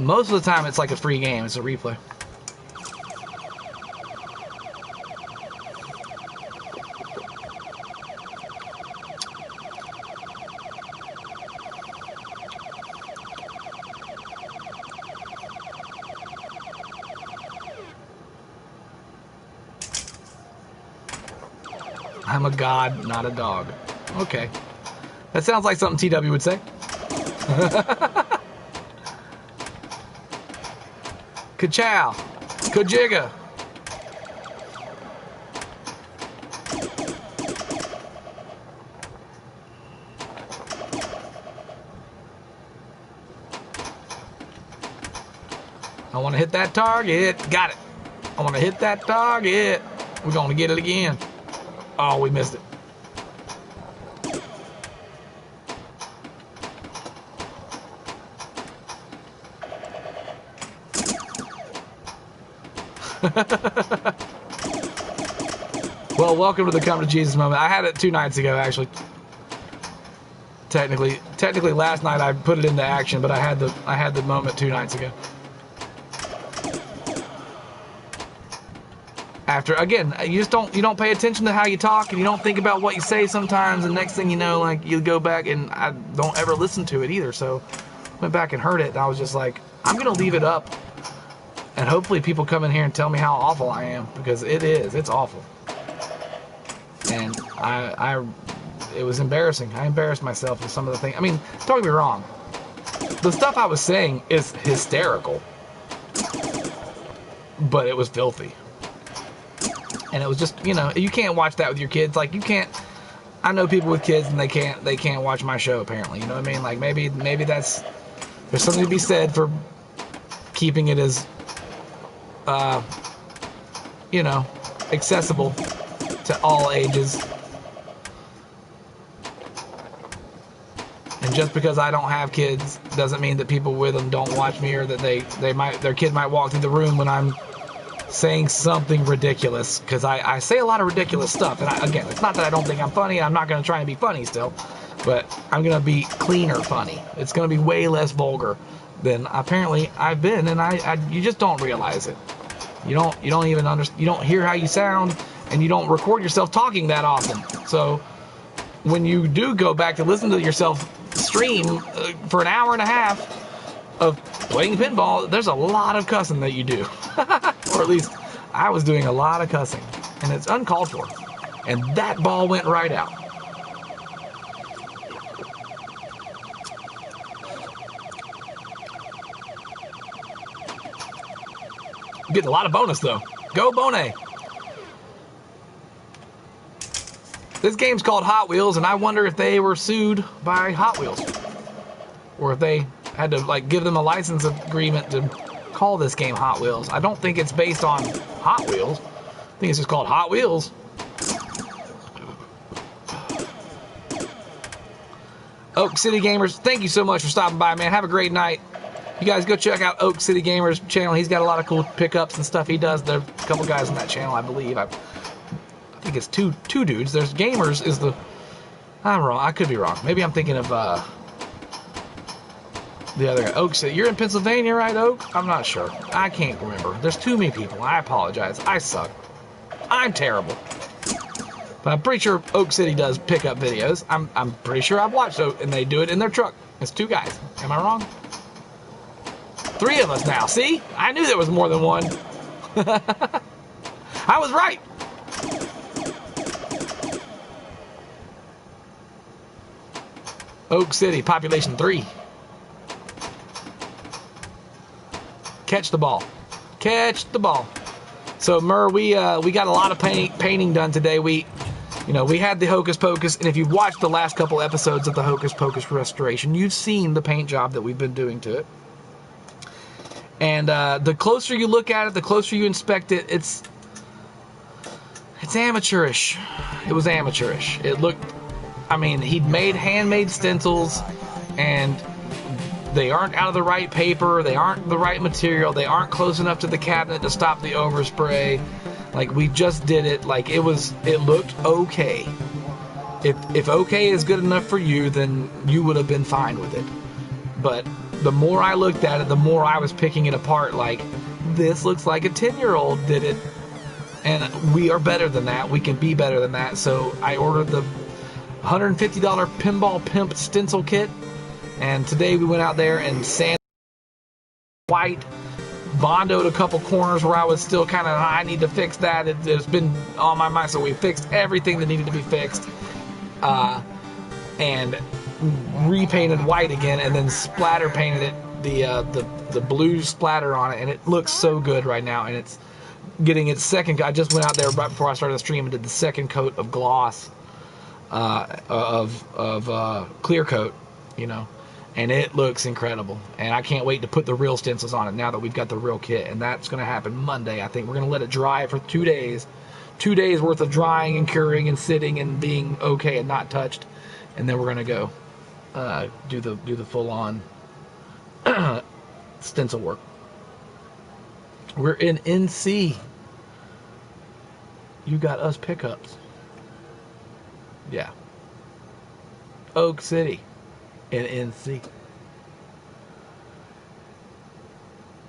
Most of the time, it's like a free game. It's a replay. I'm a god, not a dog. Okay. That sounds like something TW would say. Ka-chow. Ka-jigga. I want to hit that target. Got it. I want to hit that target. We're going to get it again. Oh, we missed it. Well, welcome to the come to Jesus moment. I had it 2 nights ago, actually. Technically, last night I put it into action, but I had the moment 2 nights ago. After, again, you don't pay attention to how you talk, and you don't think about what you say sometimes, and next thing you know, like, you go back, and I don't ever listen to it either, so went back and heard it, and I was just like, I'm gonna leave it up, and hopefully people come in here and tell me how awful I am, because it's awful. And it was embarrassing. I embarrassed myself with some of the things. I mean, don't get me wrong, the stuff I was saying is hysterical, but it was filthy. And it was just, you know, you can't watch that with your kids. Like, you can't. I know people with kids, and they can't watch my show. Apparently, you know what I mean? Like, maybe there's something to be said for keeping it as, you know, accessible to all ages. And just because I don't have kids doesn't mean that people with them don't watch me, or that their kid might walk through the room when I'm saying something ridiculous, because I say a lot of ridiculous stuff, and again, it's not that I don't think I'm funny. I'm not going to try and be funny still, but I'm going to be cleaner funny. It's going to be way less vulgar than apparently I've been, and you just don't realize it. You don't even understand. You don't hear how you sound, and you don't record yourself talking that often. So when you do go back to listen to yourself stream for an hour and a half of playing pinball, there's a lot of cussing that you do. Or at least I was doing a lot of cussing, and it's uncalled for. And that ball went right out. Getting a lot of bonus though. Go Bone. This game's called Hot Wheels, and I wonder if they were sued by Hot Wheels, or if they had to like give them a license agreement to call this game Hot Wheels. I don't think it's based on Hot Wheels. I think it's just called Hot Wheels. Oak City Gamers, thank you so much for stopping by, man. Have a great night. You guys go check out Oak City Gamers channel. He's got a lot of cool pickups and stuff he does. There's a couple guys on that channel, I believe. I think it's two dudes. There's Gamers is the... I'm wrong. I could be wrong. Maybe I'm thinking of the other guy. Oak City. You're in Pennsylvania, right, Oak? I'm not sure. I can't remember. There's too many people. I apologize. I suck. I'm terrible. But I'm pretty sure Oak City does pickup videos. I'm pretty sure I've watched Oak, and they do it in their truck. It's 2 guys. Am I wrong? 3 of us now. See? I knew there was more than one. I was right. Oak City, population 3. Catch the ball. Catch the ball. So, Murr, we got a lot of painting done today. We had the Hocus Pocus, and if you've watched the last couple episodes of the Hocus Pocus restoration, you've seen the paint job that we've been doing to it. And the closer you look at it, the closer you inspect it, it's amateurish. It was amateurish. It looked, I mean, he'd made handmade stencils, and they aren't out of the right paper, they aren't the right material, they aren't close enough to the cabinet to stop the overspray. Like, we just did it, like, it looked okay. If okay is good enough for you, then you would have been fine with it. But the more I looked at it, the more I was picking it apart. Like, this looks like a 10-year-old did it. And we are better than that. We can be better than that. So I ordered the $150 Pinball Pimp stencil kit. And today we went out there and sanded white, bondoed a couple corners where I was still kind of, I need to fix that. It's been on my mind. So we fixed everything that needed to be fixed. And repainted white again, and then splatter painted it, the blue splatter on it, and it looks so good right now. And it's getting its second. I just went out there right before I started the stream and did the second coat of gloss, of clear coat, you know, and it looks incredible. And I can't wait to put the real stencils on it now that we've got the real kit, and that's going to happen Monday. I think we're going to let it dry for 2 days. 2 days worth of drying and curing and sitting and being okay and not touched, and then we're going to go do the full-on stencil work. We're in NC. You got us pickups. Yeah. Oak City in NC.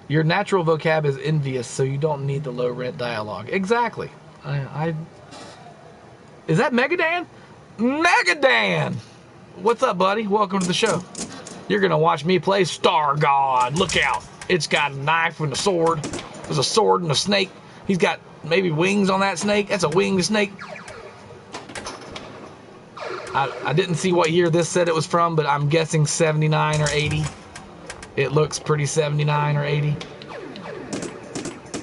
Your natural vocab is envious, so you don't need the low rent dialogue. Exactly. Is that Megadan? Megadan! What's up, buddy? Welcome to the show. You're gonna watch me play Star God. Look out. It's got a knife and a sword. There's a sword and a snake. He's got maybe wings on that snake. That's a winged snake. I didn't see what year this said it was from, but I'm guessing 79 or 80. It looks pretty 79 or 80.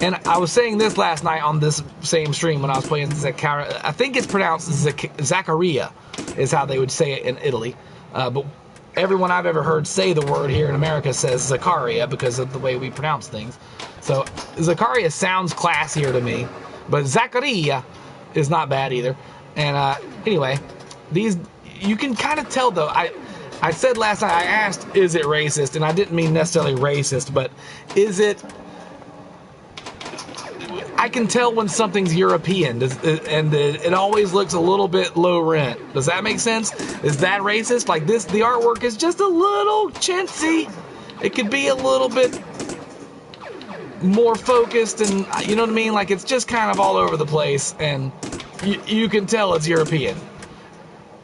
And I was saying this last night on this same stream when I was playing Zaccaria. I think it's pronounced Zaccaria is how they would say it in Italy. But everyone I've ever heard say the word here in America says Zaccaria because of the way we pronounce things. So Zaccaria sounds classier to me, but Zaccaria is not bad either. And anyway, these, you can kind of tell though. I said last night, I asked, is it racist? And I didn't mean necessarily racist, but is it... I can tell when something's European, and it always looks a little bit low rent. Does that make sense? Is that racist? Like this, the artwork is just a little chintzy. It could be a little bit more focused, and you know what I mean? Like it's just kind of all over the place, and you can tell it's European.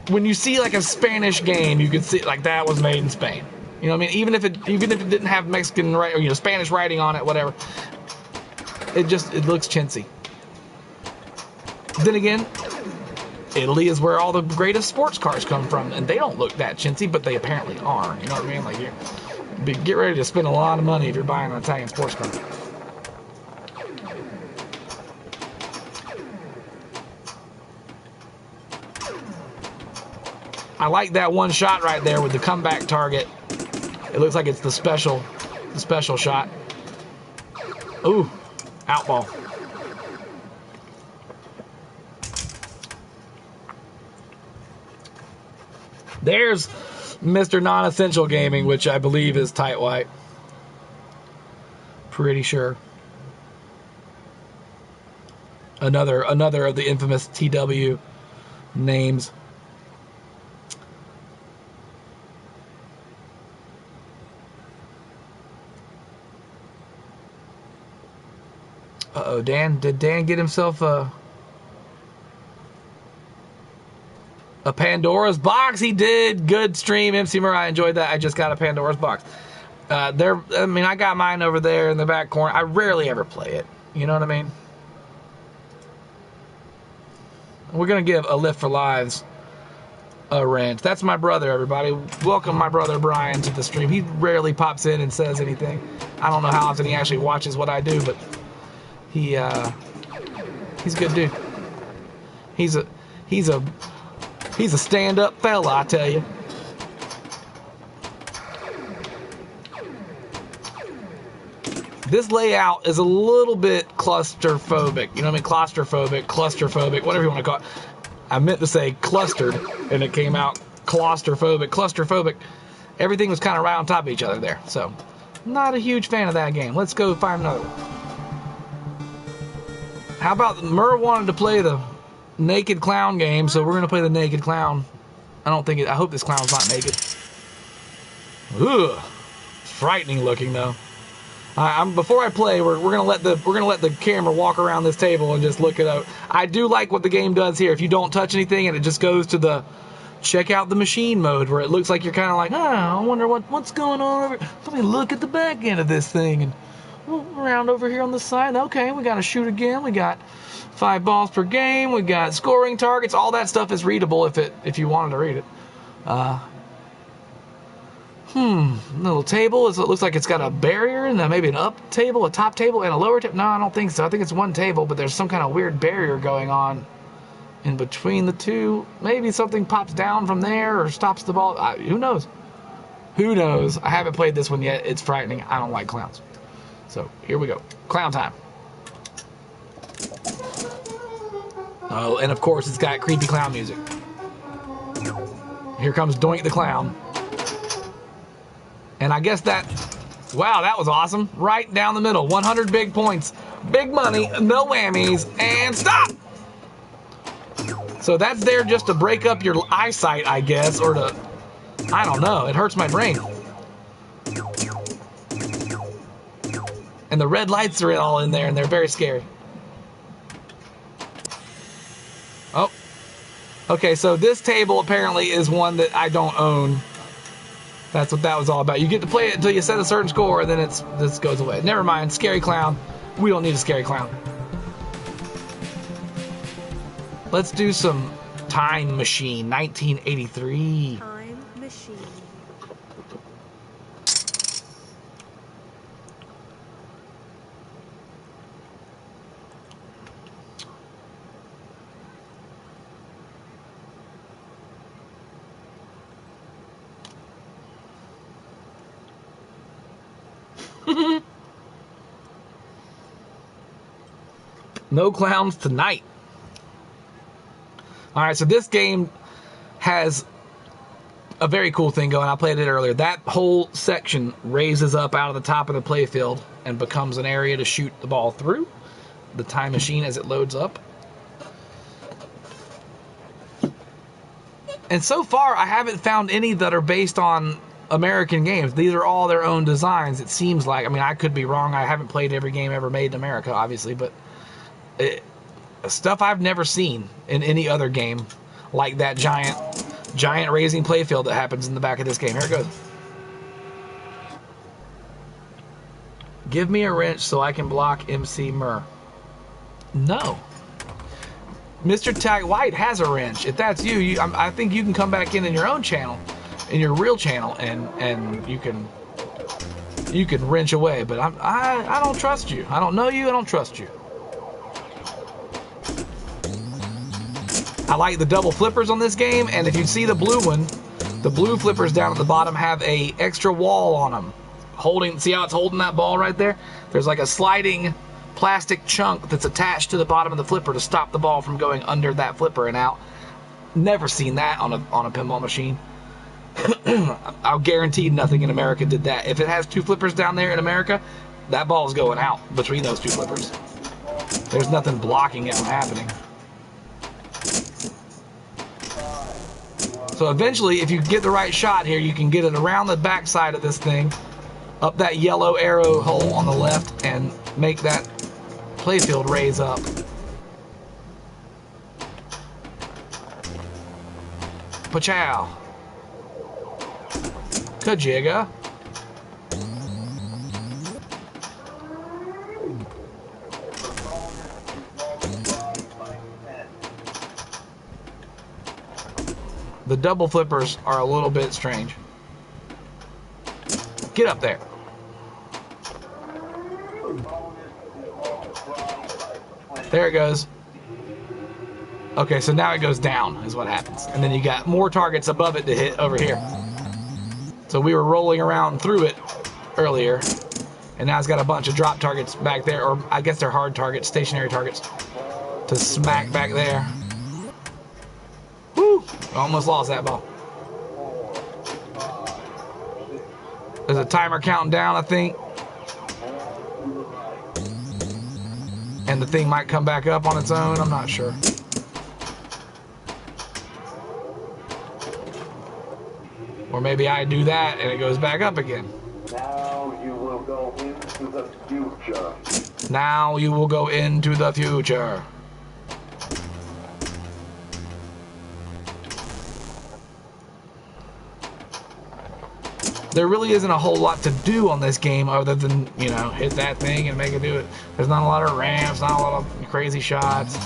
When you see like a Spanish game, you can see like that was made in Spain. You know what I mean? Even if it didn't have Mexican or Spanish writing on it, whatever. It looks chintzy. Then again, Italy is where all the greatest sports cars come from, and they don't look that chintzy, but they apparently are. You know what I mean? Like, get ready to spend a lot of money if you're buying an Italian sports car. I like that one shot right there with the comeback target. It looks like it's the special shot. Ooh. Outball. There's Mr. Non-Essential Gaming, which I believe is Tight White. Pretty sure. Another of the infamous TW names. Uh-oh, did Dan get himself a Pandora's box? He did. Good stream, MC Murray. I enjoyed that. I just got a Pandora's box. I got mine over there in the back corner. I rarely ever play it. You know what I mean? We're going to give A Lift for Lives a rant. That's my brother, everybody. Welcome my brother Brian to the stream. He rarely pops in and says anything. I don't know how often he actually watches what I do, but he's a good dude. He's a stand-up fella, I tell you. This layout is a little bit claustrophobic. You know what I mean? Claustrophobic, whatever you want to call it. I meant to say clustered, and it came out claustrophobic. Everything was kind of right on top of each other there. So, not a huge fan of that game. Let's go find another one. How about Murr wanted to play the Naked Clown game, so we're going to play the Naked Clown. I hope this clown's not naked. Ugh. frightening looking though. Before I play, we're gonna let the camera walk around this table and just look it up. I do like what the game does here. If you don't touch anything and it just goes to the check out the machine mode, where it looks like you're kind of like, I wonder what's going on over here. Let me look at the back end of this thing and around over here on the side. Okay, we got to shoot again. We got 5 balls per game. We got scoring targets. All that stuff is readable if you wanted to read it. Little table. It looks like it's got a barrier and then maybe an up table, a top table, and a lower table. No, I don't think so. I think it's one table, but there's some kind of weird barrier going on in between the two. Maybe something pops down from there or stops the ball. Who knows? Who knows? I haven't played this one yet. It's frightening. I don't like clowns. So here we go. Clown time. Oh, and of course it's got creepy clown music. Here comes Doink the Clown. And I guess wow, that was awesome. Right down the middle. 100 big points. Big money, no whammies, and stop! So that's there just to break up your eyesight, I guess, or to, I don't know, it hurts my brain. And the red lights are all in there, and they're very scary. Oh. Okay, so this table apparently is one that I don't own. That's what that was all about. You get to play it until you set a certain score, and then this goes away. Never mind, scary clown. We don't need a scary clown. Let's do some Time Machine, 1983. Time Machine. No clowns tonight. Alright, so this game has a very cool thing going. I played it earlier. That whole section raises up out of the top of the playfield and becomes an area to shoot the ball through. The time machine as it loads up. And so far, I haven't found any that are based on American games. These are all their own designs, it seems like. I mean, I could be wrong. I haven't played every game ever made in America, obviously, but stuff I've never seen in any other game, like that giant raising playfield that happens in the back of this game. Here it goes. Give me a wrench so I can block MC Murr. No. Mr. Tag White has a wrench. If that's you, I think you can come back in your own channel, in your real channel, and you can wrench away. But I don't trust you. I don't know you. I don't trust you. I like the double flippers on this game, and if you see the blue one, the blue flippers down at the bottom have a extra wall on them. See how it's holding that ball right there? There's like a sliding plastic chunk that's attached to the bottom of the flipper to stop the ball from going under that flipper and out. Never seen that on a pinball machine. I'll guarantee nothing in America did that. If it has 2 flippers down there in America, that ball's going out between those 2 flippers. There's nothing blocking it from happening. So eventually, if you get the right shot here, you can get it around the back side of this thing, up that yellow arrow hole on the left, and make that playfield raise up. Pachow. Kajigga. The double flippers are a little bit strange. Get up there. There it goes. Okay, so now it goes down is what happens. And then you got more targets above it to hit over here. So we were rolling around through it earlier, and now it's got a bunch of drop targets back there, or I guess they're hard targets, stationary targets, to smack back there. Woo! Almost lost that ball. There's a timer counting down, I think. And the thing might come back up on its own, I'm not sure. Or maybe I do that and it goes back up again. Now you will go into the future. Now you will go into the future. There really isn't a whole lot to do on this game other than, you know, hit that thing and make it do it. There's not a lot of ramps, not a lot of crazy shots.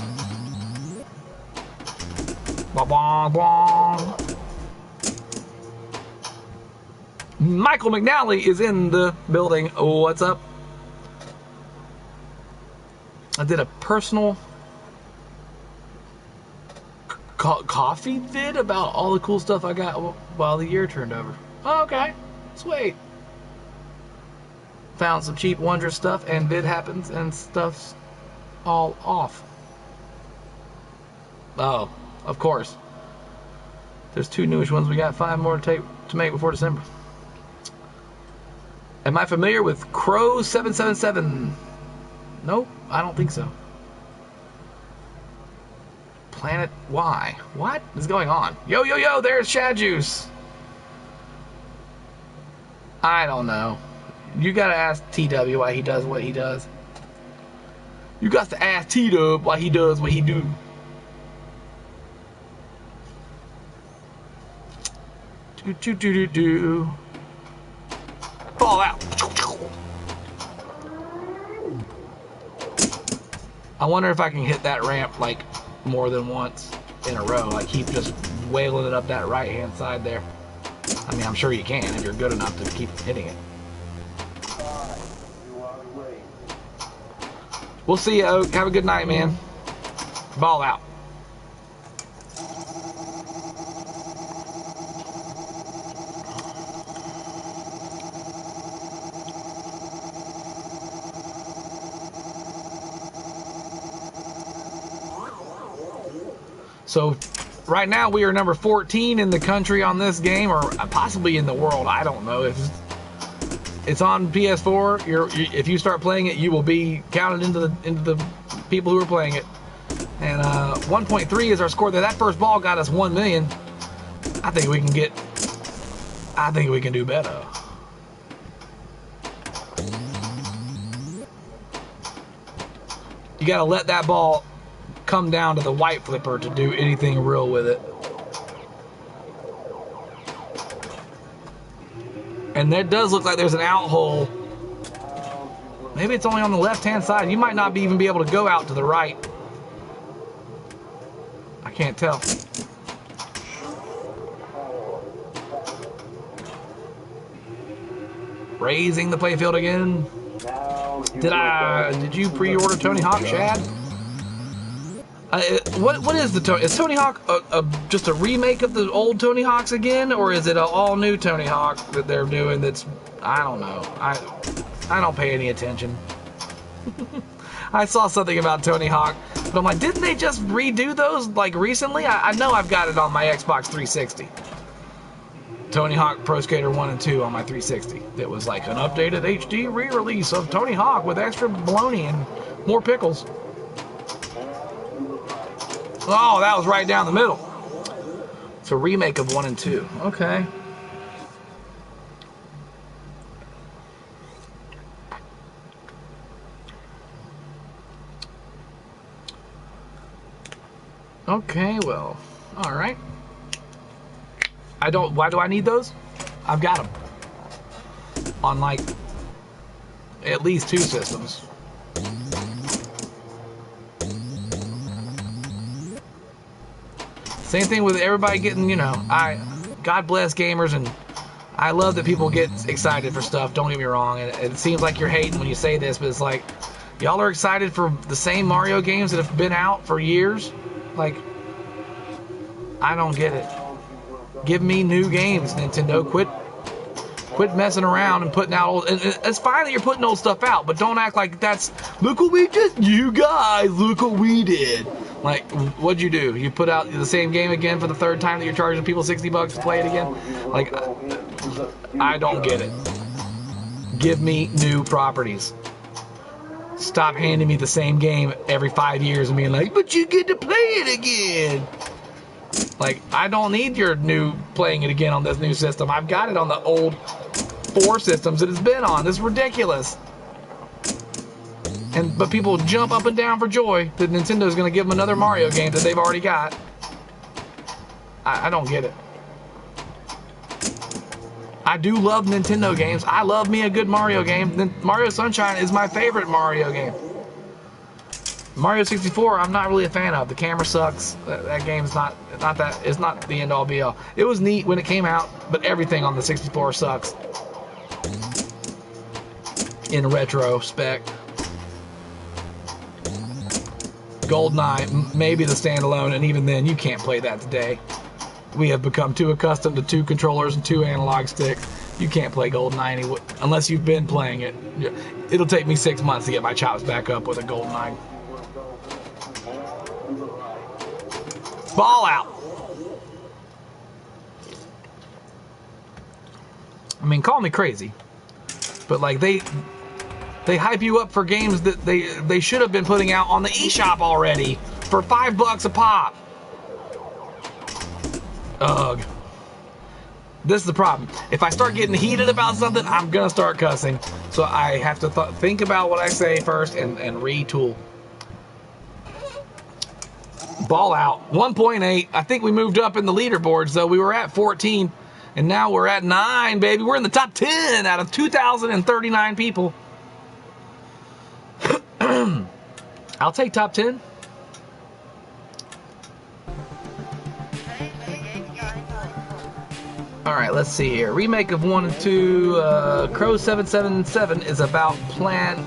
Bong, bong. Michael McNally is in the building. Oh, what's up? I did a personal coffee vid about all the cool stuff I got while the year turned over. Oh, okay, sweet. Found some cheap Wondrous stuff, and vid happens, and stuff's all off. Oh, of course. There's 2 newish ones. We got 5 more to make before December. Am I familiar with Crow 777? Nope, I don't think so. Planet Y. What is going on? Yo, yo, yo, there's Shad Juice. I don't know. You gotta ask TW why he does what he does. You got to ask T-Dub why he does what he do. Do do do do do. Fall out. I wonder if I can hit that ramp like more than once in a row. Like keep just wailing it up that right hand side there. I mean, I'm sure you can if you're good enough to keep hitting it. We'll see you, Oak. Have a good night, man. Ball out. So right now we are number 14 in the country on this game, or possibly in the world. I don't know. If it's on PS4, if you start playing it, you will be counted into the people who are playing it. And 1.3 is our score. That first ball got us 1 million. I think we can do better. You gotta let that ball come down to the white flipper to do anything real with it. And that does look like there's an out hole. Maybe it's only on the left hand side. You might not even be able to go out to the right. I can't tell. Raising the playfield again. Did you pre-order Tony Hawk, Shad? What is the Tony? Is Tony Hawk just a remake of the old Tony Hawks again, or is it an all new Tony Hawk that they're doing? That's, I don't know. I don't pay any attention. I saw something about Tony Hawk, but I'm like, didn't they just redo those like recently? I know I've got it on my Xbox 360. Tony Hawk Pro Skater 1 and 2 on my 360. It was like an updated HD re-release of Tony Hawk with extra bologna and more pickles. Oh, that was right down the middle. It's a remake of 1 and 2. Okay. Okay, well, all right. Why do I need those? I've got them on like at least 2 systems. Same thing with everybody getting, you know, God bless gamers, and I love that people get excited for stuff, don't get me wrong, and it seems like you're hating when you say this, but it's like, y'all are excited for the same Mario games that have been out for years? Like, I don't get it. Give me new games, Nintendo. Quit messing around and putting out old, and it's fine that you're putting old stuff out, but don't act like that's, look what we just, you guys, look what we did. Like, what'd you do? You put out the same game again for the 3rd time that you're charging people $60 to play it again? Like, I don't get it. Give me new properties. Stop handing me the same game every 5 years and being like, but you get to play it again. Like, I don't need your new playing it again on this new system. I've got it on the old 4 systems it has been on. This is ridiculous. But people jump up and down for joy that Nintendo's going to give them another Mario game that they've already got. I don't get it. I do love Nintendo games. I love me a good Mario game. Mario Sunshine is my favorite Mario game. Mario 64, I'm not really a fan of. The camera sucks. That game's not the end all be all. It was neat when it came out, but everything on the 64 sucks. In retrospect. GoldenEye, maybe the standalone, and even then, you can't play that today. We have become too accustomed to 2 controllers and 2 analog sticks. You can't play GoldenEye unless you've been playing it. It'll take me 6 months to get my chops back up with a GoldenEye. Ball out. I mean, call me crazy, but like they hype you up for games that they should have been putting out on the eShop already for $5 a pop. Ugh. This is the problem. If I start getting heated about something, I'm gonna start cussing. So I have to think about what I say first and retool. Ball out. 1.8. I think we moved up in the leaderboards, though. We were at 14, and now we're at 9, baby. We're in the top 10 out of 2,039 people. I'll take top 10. Alright, let's see here. Remake of 1 and 2. Crow 777 is about Planet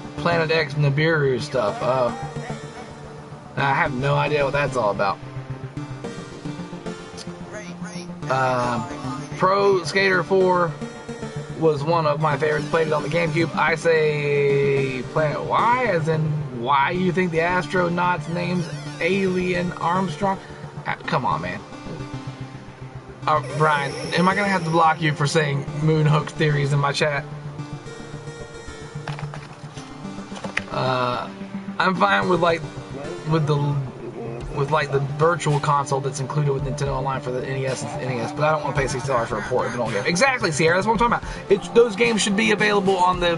X Nibiru stuff. I have no idea what that's all about. Pro Skater 4 was one of my favorites. Played it on the GameCube. I say Planet Y, as in why you think the astronaut's name's Alien Armstrong? Come on, man. Brian, am I going to have to block you for saying moon hook theories in my chat? I'm fine with the virtual console that's included with Nintendo Online for the NES and NES, but I don't want to pay $60 for a port of an old game. Exactly, Sierra, that's what I'm talking about. Those games should be available on the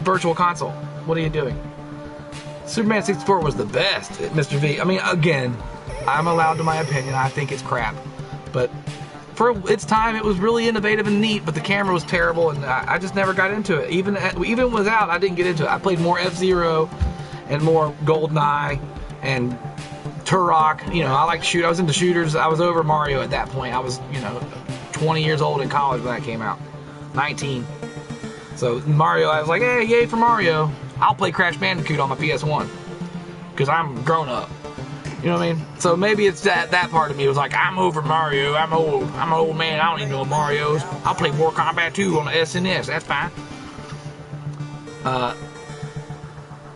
virtual console. What are you doing? Superman 64 was the best, Mr. V. I mean, again, I'm allowed to my opinion. I think it's crap. But for its time, it was really innovative and neat, but the camera was terrible, and I just never got into it. Even without, I didn't get into it. I played more F-Zero and more GoldenEye and Turok. You know, I like to shoot. I was into shooters. I was over Mario at that point. I was, 20 years old in college when that came out. 19. So Mario, I was like, hey, yay for Mario. I'll play Crash Bandicoot on my PS1 because I'm grown up. You know what I mean? So maybe it's that part of me was like, I'm over Mario. I'm an old man. I don't even know Mario's. I'll play Mortal Kombat 2 on the SNES. That's fine.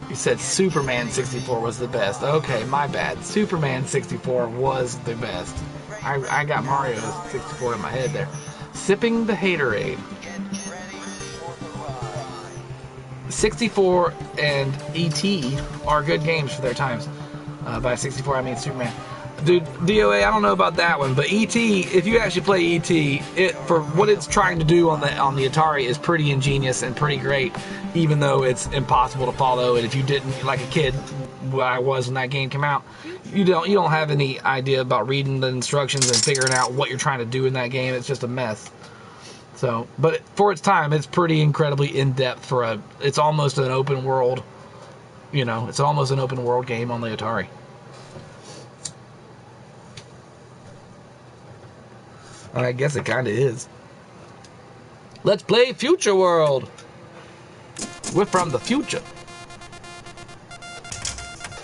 You said Superman 64 was the best. Okay, my bad. Superman 64 was the best. I got Mario 64 in my head there. Sipping the Haterade. 64 and E.T. are good games for their times. By 64, I mean Superman. Dude, DOA, I don't know about that one, but E.T., if you actually play E.T., for what it's trying to do on the Atari is pretty ingenious and pretty great, even though it's impossible to follow. And if you didn't, like a kid, what I was when that game came out, you don't have any idea about reading the instructions and figuring out what you're trying to do in that game. It's just a mess. So, but for its time, it's pretty incredibly in-depth it's almost an open world, it's almost an open world game on the Atari. I guess it kind of is. Let's play Future World. We're from the future.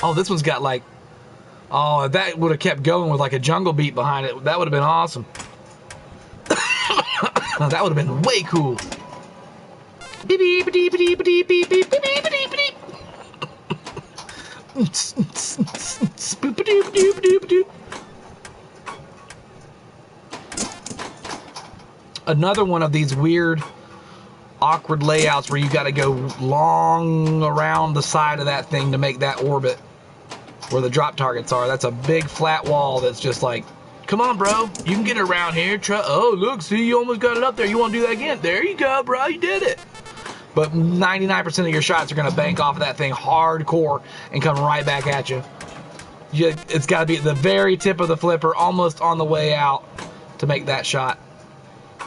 Oh, this one's got if that would have kept going with like a jungle beat behind it, that would have been awesome. That would have been way cool. Beep beep beep beep beep beep beep beep beep beep beep. Another one of these weird, awkward layouts where you got to go long around the side of that thing to make that orbit where the drop targets are. That's a big flat wall that's just like Come on, bro. You can get it around here. Oh, look, see, you almost got it up there. You want to do that again? There you go, bro. You did it. But 99% of your shots are going to bank off of that thing hardcore and come right back at you. It's got to be at the very tip of the flipper, almost on the way out to make that shot.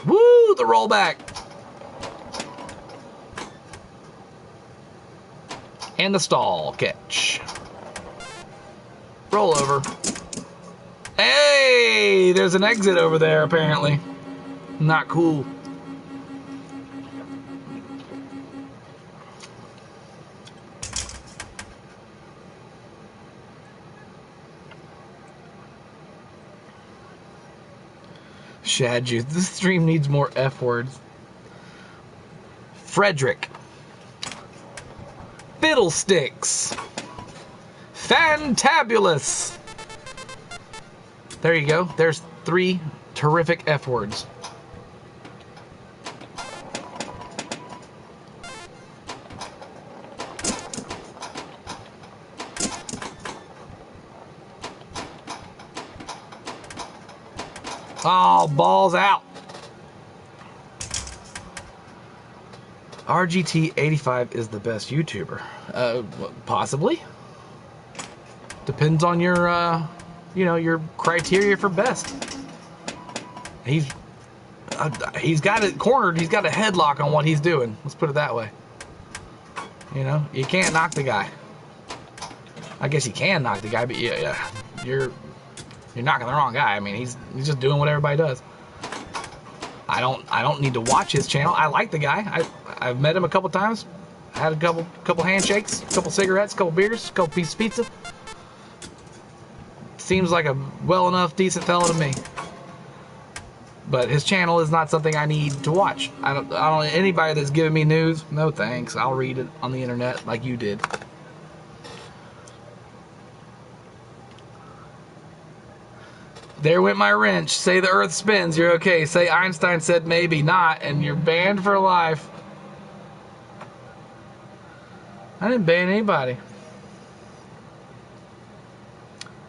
Woo, the rollback. And the stall catch. Roll over. Hey, there's an exit over there, apparently. Not cool. Shad juice. This stream needs more F words. Frederick. Fiddlesticks. Fantabulous. There you go. There's 3 terrific F words. Oh, balls out. RGT85 is the best YouTuber. Possibly. Depends on your, your criteria for best. He's got it cornered. He's got a headlock on what he's doing. Let's put it that way. You can't knock the guy. I guess you can knock the guy, but yeah, you're knocking the wrong guy. I mean, he's just doing what everybody does. I don't need to watch his channel. I like the guy. I've met him a couple times. I had a couple handshakes, a couple cigarettes, a couple beers, a couple pieces of pizza. Seems like a well enough, decent fellow to me. But his channel is not something I need to watch. I don't anybody that's giving me news. No thanks. I'll read it on the internet like you did. There went my wrench. Say the earth spins, you're okay. Say Einstein said maybe not, and you're banned for life. I didn't ban anybody.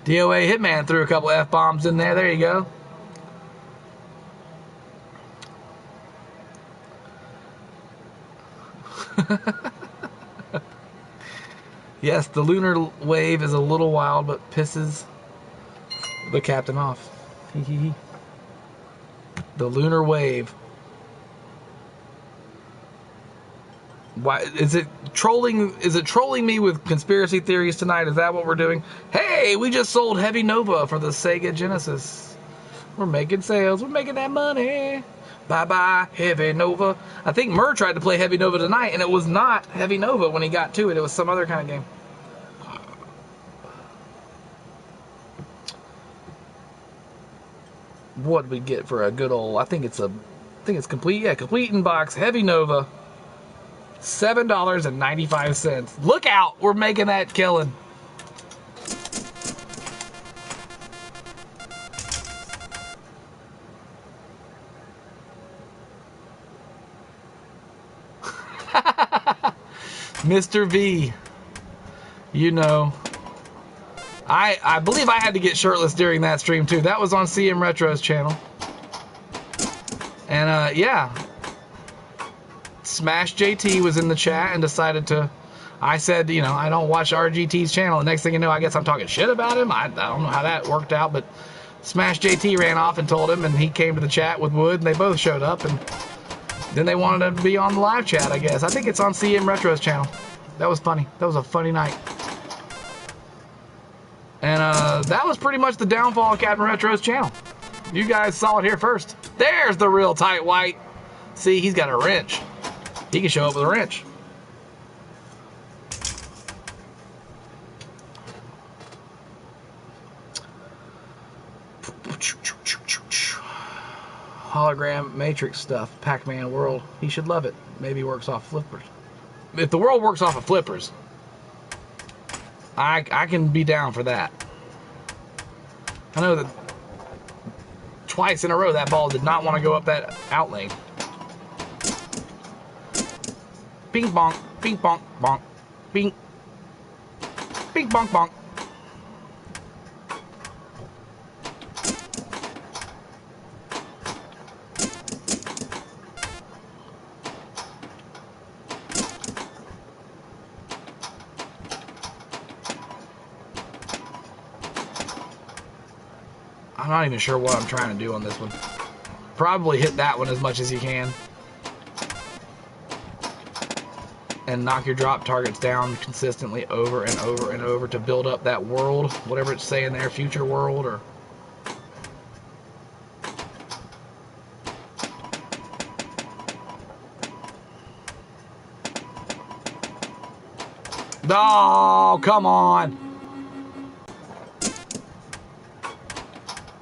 DOA Hitman threw a couple F-bombs in there. There you go. Yes, the lunar wave is a little wild, but pisses the captain off. The lunar wave. Why is it trolling? Is it trolling me with conspiracy theories tonight? Is that what we're doing? Hey, we just sold Heavy Nova for the Sega Genesis. We're making sales. We're making that money. Bye bye, Heavy Nova. I think Murr tried to play Heavy Nova tonight, and it was not Heavy Nova when he got to it. It was some other kind of game. What did we get for a good old? I think it's complete. Yeah, complete in box Heavy Nova. $7.95. Look out, we're making that killing. Mr. V, I believe I had to get shirtless during that stream too. That was on CMRetro's channel. And yeah, Smash JT was in the chat and decided to, I said, I don't watch RGT's channel. The next thing you know, I guess I'm talking shit about him. I don't know how that worked out, but Smash JT ran off and told him, and he came to the chat with Wood, and they both showed up, and then they wanted to be on the live chat, I guess. I think it's on CMRetro's channel. That was funny. That was a funny night. And that was pretty much the downfall of CaptNRetro's channel. You guys saw it here first. There's the real tight white. See, he's got a wrench. He can show up with a wrench. Hologram Matrix stuff. Pac-Man World. He should love it. Maybe works off flippers. If the world works off of flippers, I can be down for that. I know that twice in a row that ball did not want to go up that out lane. Bing bonk, bing bonk, bonk, bing, bing bonk bonk. I'm not even sure what I'm trying to do on this one. Probably hit that one as much as you can. And knock your drop targets down consistently over and over and over to build up that world, whatever it's saying there, future world or... Oh, come on.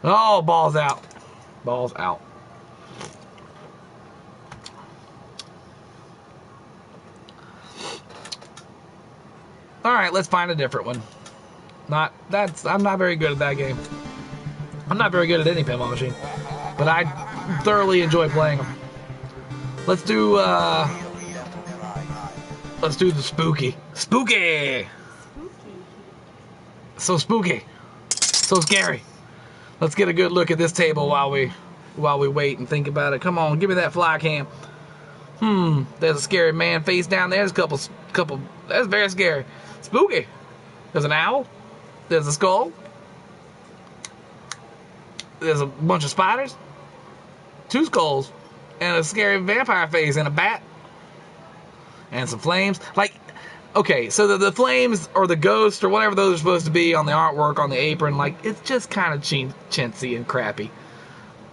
Oh, ball's out. Ball's out. All right, let's find a different one. I'm not very good at that game. I'm not very good at any pinball machine, but I thoroughly enjoy playing them. Let's do the spooky. Spooky! So spooky. So scary. Let's get a good look at this table while we wait and think about it. Come on, give me that fly cam. There's a scary man face down there. There's a couple. That's very scary. Spooky. There's an owl. There's a skull. There's a bunch of spiders. 2 skulls. And a scary vampire face and a bat. And some flames. Like, okay, so the flames or the ghost or whatever those are supposed to be on the artwork, on the apron, like, it's just kind of chintzy and crappy.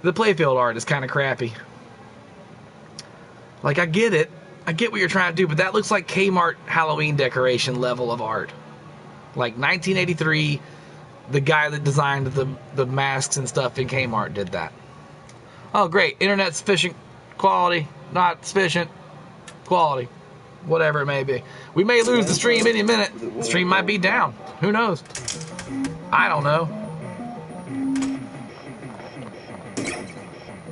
The playfield art is kind of crappy. Like, I get it. I get what you're trying to do, but that looks like Kmart Halloween decoration level of art. Like, 1983, the guy that designed the masks and stuff in Kmart did that. Oh, great. Internet sufficient quality. Not sufficient quality. Whatever it may be. We may lose the stream any minute. The stream might be down. Who knows? I don't know.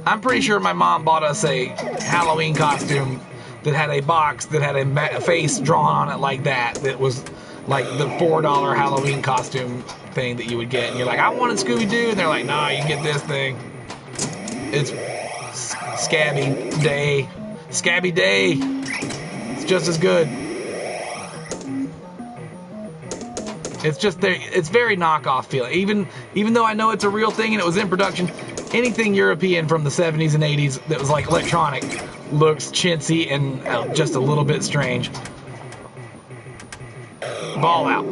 I'm pretty sure my mom bought us a Halloween costume that had a box that had a face drawn on it like that. That was like the $4 Halloween costume thing that you would get. And you're like, I wanted Scooby-Doo. And they're like, nah, you get this thing. It's Scabby Day. Scabby Day. It's just as good. It's just there. It's very knockoff feeling. Even though I know it's a real thing and it was in production, anything European from the 70s and 80s that was like electronic looks chintzy and just a little bit strange. Ball out.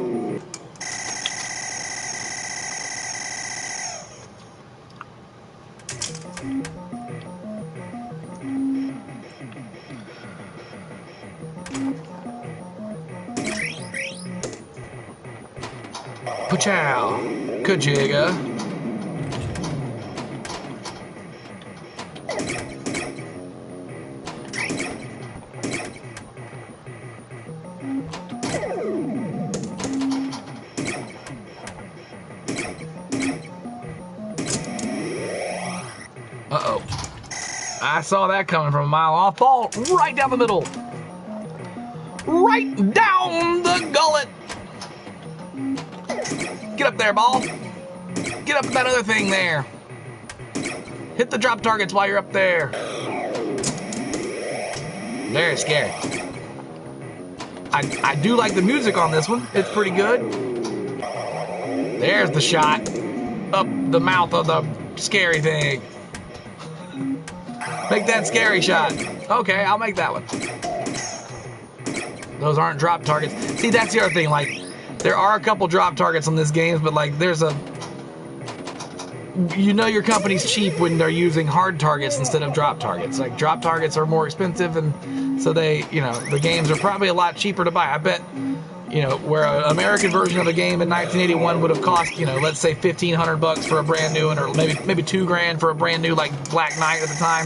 Pachow. Kajiga. Uh-oh. I saw that coming from a mile off. Ball right down the middle. Right down the gullet. Get up there, ball. Get up that other thing there. Hit the drop targets while you're up there. Very scary. I do like the music on this one. It's pretty good. There's the shot. Up the mouth of the scary thing. Make that scary shot. Okay, I'll make that one. Those aren't drop targets. See, that's the other thing. Like, there are a couple drop targets on this game, but like, there's a... You know your company's cheap when they're using hard targets instead of drop targets. Like, drop targets are more expensive, and so they, you know, the games are probably a lot cheaper to buy. I bet, you know, where an American version of a game in 1981 would have cost, you know, let's say $1,500 for a brand new one, or maybe $2,000 for a brand new, like, Black Knight at the time.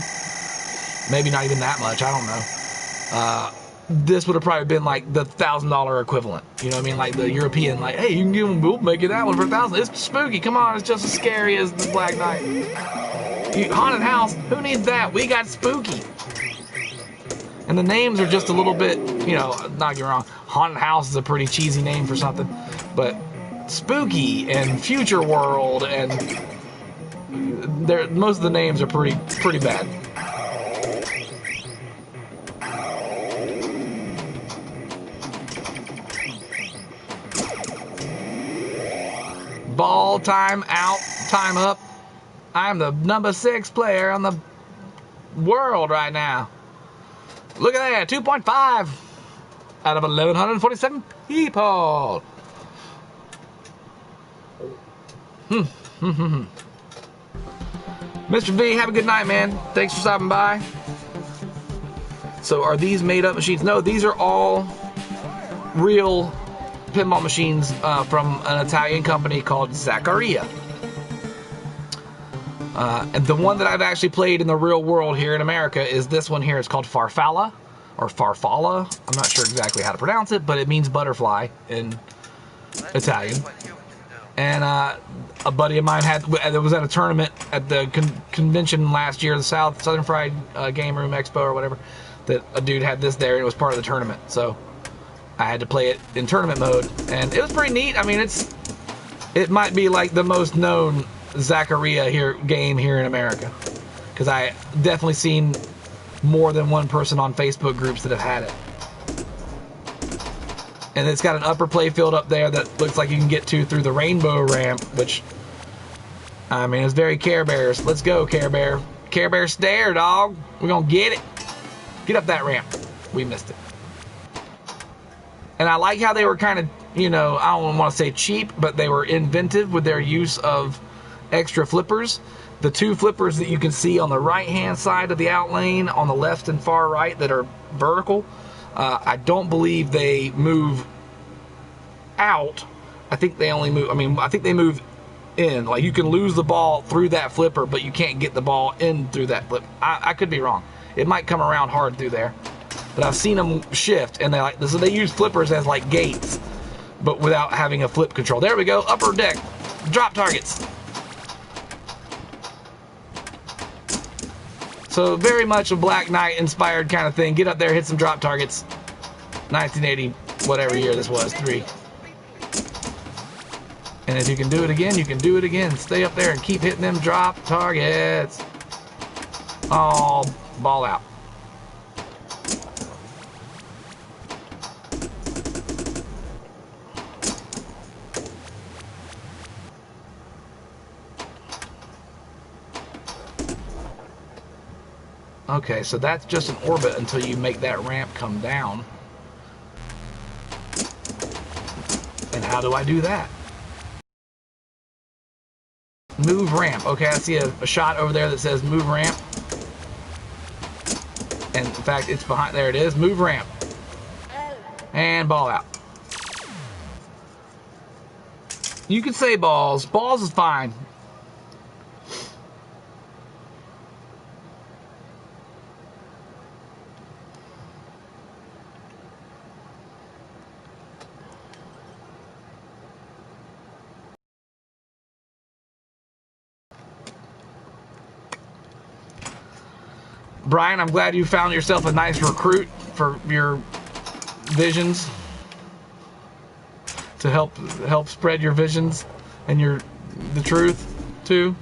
Maybe not even that much, I don't know. This would have probably been like the $1,000 equivalent. You know what I mean? Like the European, like, hey, you can give them, we'll make you that one for $1,000. It's spooky. Come on, it's just as scary as the Black Knight. Haunted house, who needs that? We got spooky. And the names are just a little bit, you know, not get me wrong, haunted house is a pretty cheesy name for something, but spooky and future world, and most of the names are pretty bad. Ball, time out, time up. I'm the number 6 player on the world right now. Look at that, 2.5 out of 1,147 people. Mr. V, have a good night, man. Thanks for stopping by. So are these made up machines? No, these are all real pinball machines from an Italian company called Zaccaria. And the one that I've actually played in the real world here in America is this one here. It's called Farfalla, or Farfalla. I'm not sure exactly how to pronounce it, but it means butterfly in Italian. And a buddy of mine was at a tournament at the convention last year, the Southern Fried Game Room Expo or whatever, that a dude had this there, and it was part of the tournament. So I had to play it in tournament mode, and it was pretty neat. I mean, it might be like the most known Zaccaria game here in America, because I definitely seen more than one person on Facebook groups that have had it. And it's got an upper play field up there that looks like you can get to through the rainbow ramp, which, I mean, it's very Care Bears. Let's go, Care Bear. Care Bear stare, dog. We're gonna get it. Get up that ramp. We missed it. And I like how they were kind of, you know, I don't want to say cheap, but they were inventive with their use of extra flippers. The 2 flippers that you can see on the right hand side of the outlane, on the left and far right, that are vertical, I don't believe they move out. I think they only move, I think they move in. Like, you can lose the ball through that flipper, but you can't get the ball in through that flip. I could be wrong. It might come around hard through there. But I've seen them shift, and so they use flippers as like gates, but without having a flip control. There we go, upper deck, drop targets. So very much a Black Knight inspired kind of thing. Get up there, hit some drop targets. 1980, whatever year this was, 3. And if you can do it again, you can do it again. Stay up there and keep hitting them drop targets. Oh, ball out. Okay, so that's just an orbit until you make that ramp come down. And how do I do that? Move ramp. Okay, I see a shot over there that says move ramp. And in fact, it's behind, there it is, move ramp. And ball out. You can say balls. Balls is fine. Brian, I'm glad you found yourself a nice recruit for your visions, to help spread your visions and the truth too.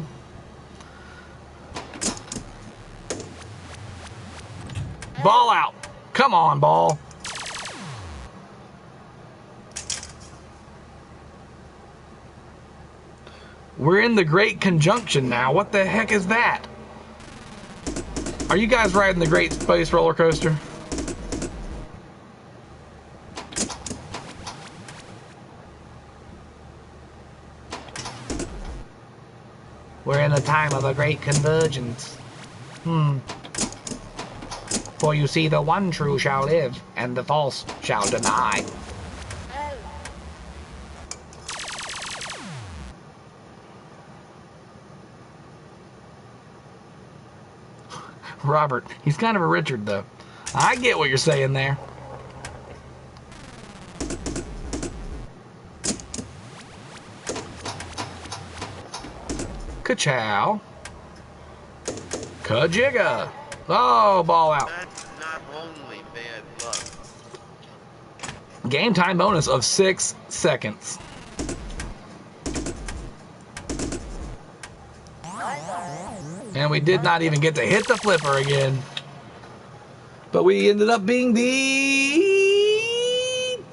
Ball out. Come on, ball. We're in the Great Conjunction now. What the heck is that? Are you guys riding the Great Space Roller Coaster? We're in the time of the Great Convergence. For you see, the one true shall live, and the false shall deny. Robert, he's kind of a Richard, though. I get what you're saying there. Ka-chow. Ka-jigga. Oh, ball out. That's not only bad luck. Game time bonus of 6 seconds. And we did not even get to hit the flipper again. But we ended up being the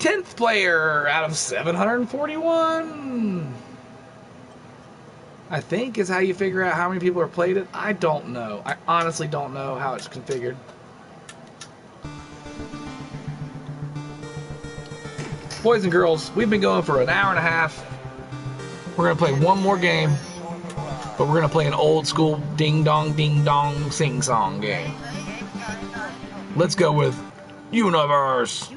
10th player out of 741. I think is how you figure out how many people have played it. I don't know. I honestly don't know how it's configured. Boys and girls, we've been going for an hour and a half. We're going to play one more game, but we're going to play an old school ding dong sing song game. Let's go with Universe.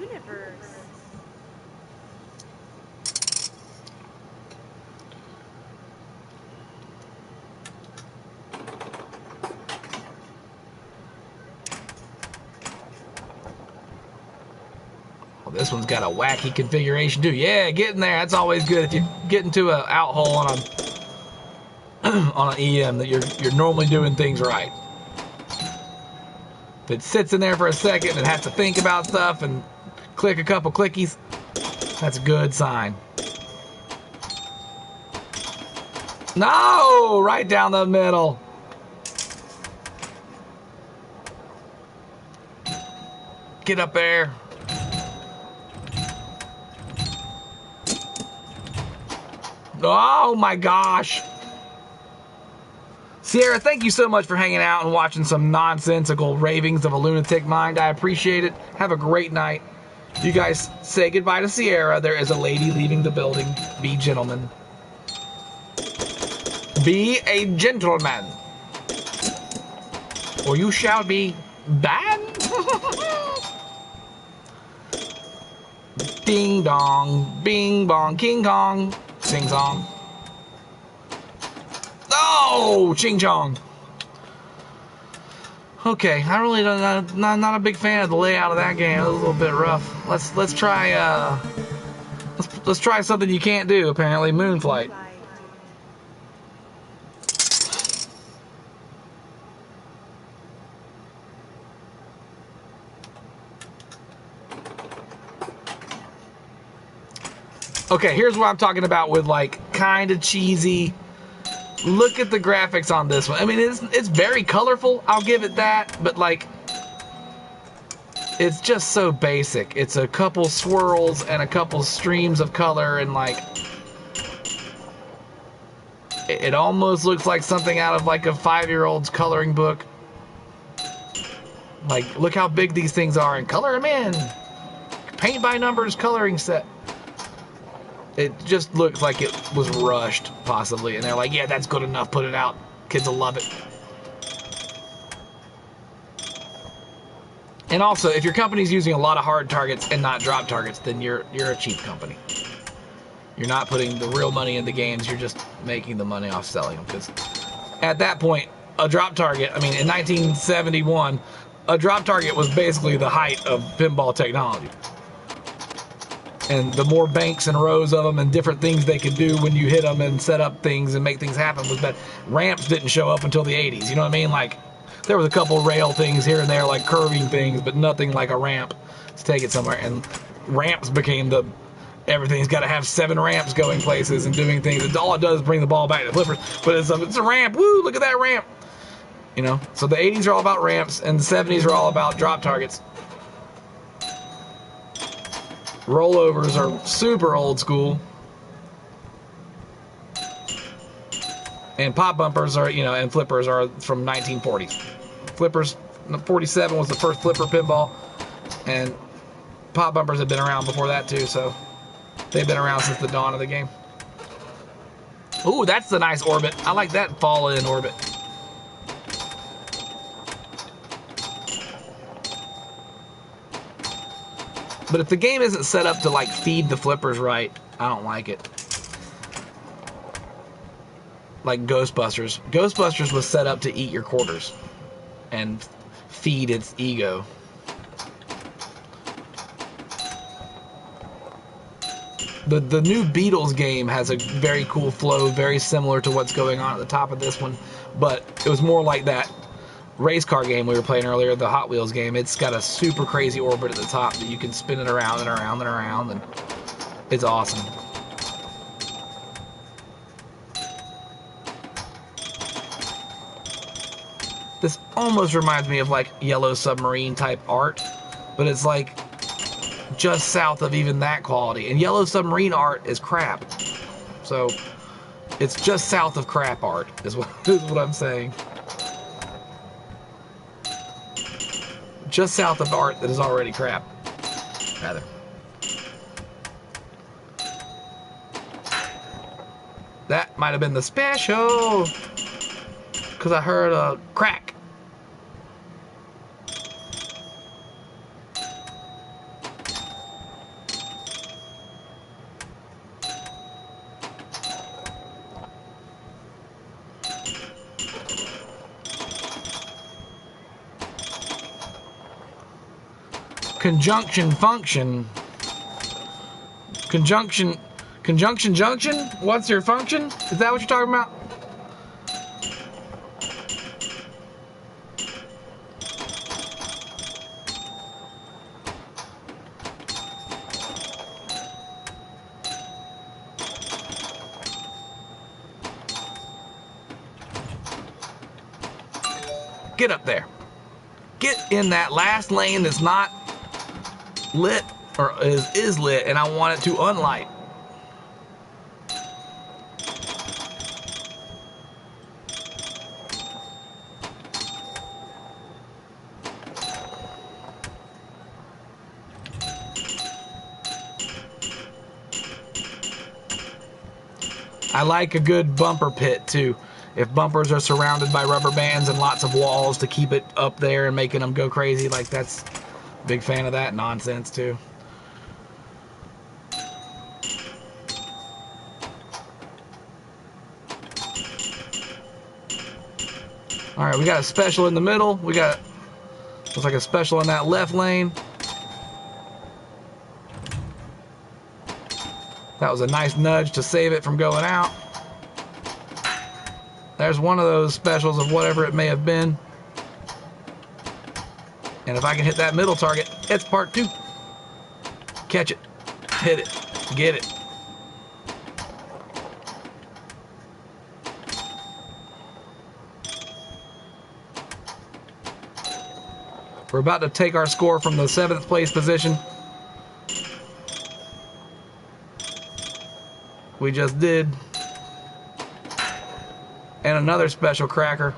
Well, this one's got a wacky configuration too. Yeah, get in there. That's always good if you get into an out hole on a on an EM that you're normally doing things right. If it sits in there for a second and has to think about stuff and click a couple clickies, that's a good sign. No! Right down the middle. Get up there. Oh my gosh. Sierra, thank you so much for hanging out and watching some nonsensical ravings of a lunatic mind. I appreciate it. Have a great night. You guys say goodbye to Sierra. There is a lady leaving the building. Be gentlemen. Be a gentleman, or you shall be banned. Ding dong, bing bong, king kong, sing song. Oh, ching chong. Okay, I really don't, not a big fan of the layout of that game. It was a little bit rough. Let's try let's try something you can't do apparently. Moonflight. Okay, here's what I'm talking about with like kind of cheesy. Look at the graphics on this one. I mean, it's very colorful. I'll give it that, but like, it's just so basic. It's a couple swirls and a couple streams of color, and like, it almost looks like something out of like a 5-year-old's coloring book. Like, look how big these things are, and color them in. Paint by numbers coloring set. It just looks like it was rushed, possibly. And they're like, yeah, that's good enough. Put it out. Kids will love it. And also, if your company's using a lot of hard targets and not drop targets, then you're a cheap company. You're not putting the real money in the games. You're just making the money off selling them. Because at that point, a drop target, I mean, in 1971, a drop target was basically the height of pinball technology. And the more banks and rows of them and different things they could do when you hit them and set up things and make things happen was that ramps didn't show up until the 80s. You know what I mean? Like, there was a couple rail things here and there, like curving things, but nothing like a ramp to take it somewhere. And ramps became the, everything's got to have 7 ramps going places and doing things. And all it does is bring the ball back to the flippers. But it's a ramp. Woo, look at that ramp. You know? So the 80s are all about ramps, and the 70s are all about drop targets. Rollovers are super old school. And pop bumpers are, you know, and flippers are from 1940s. Flippers, 47 was the first flipper pinball. And pop bumpers have been around before that too, so they've been around since the dawn of the game. Ooh, that's the nice orbit. I like that fall in orbit. But if the game isn't set up to like feed the flippers right, I don't like it. Like Ghostbusters. Ghostbusters was set up to eat your quarters and feed its ego. The new Beatles game has a very cool flow, very similar to what's going on at the top of this one, but it was more like that race car game we were playing earlier, the Hot Wheels game. It's got a super crazy orbit at the top that you can spin it around and around and around, and it's awesome. This almost reminds me of like Yellow Submarine type art, but it's like just south of even that quality. And Yellow Submarine art is crap. So It's just south of crap art, is what I'm saying. Just south of art that is already crap, rather. That might have been the special, because I heard a crack. Conjunction function. Conjunction junction? What's your function? Is that what you're talking about? Get up there. Get in that last lane that's not lit, or is lit, and I want it to unlight. I like a good bumper pit too. If bumpers are surrounded by rubber bands and lots of walls to keep it up there and making them go crazy, like that's a big fan of that nonsense too. All right, we got a special in the middle. We got, looks like a special in that left lane. That was a nice nudge to save it from going out. There's one of those specials of whatever it may have been. And if I can hit that middle target, it's part 2. Catch it, hit it, get it. We're about to take our score from the 7th place position. We just did. And another special cracker.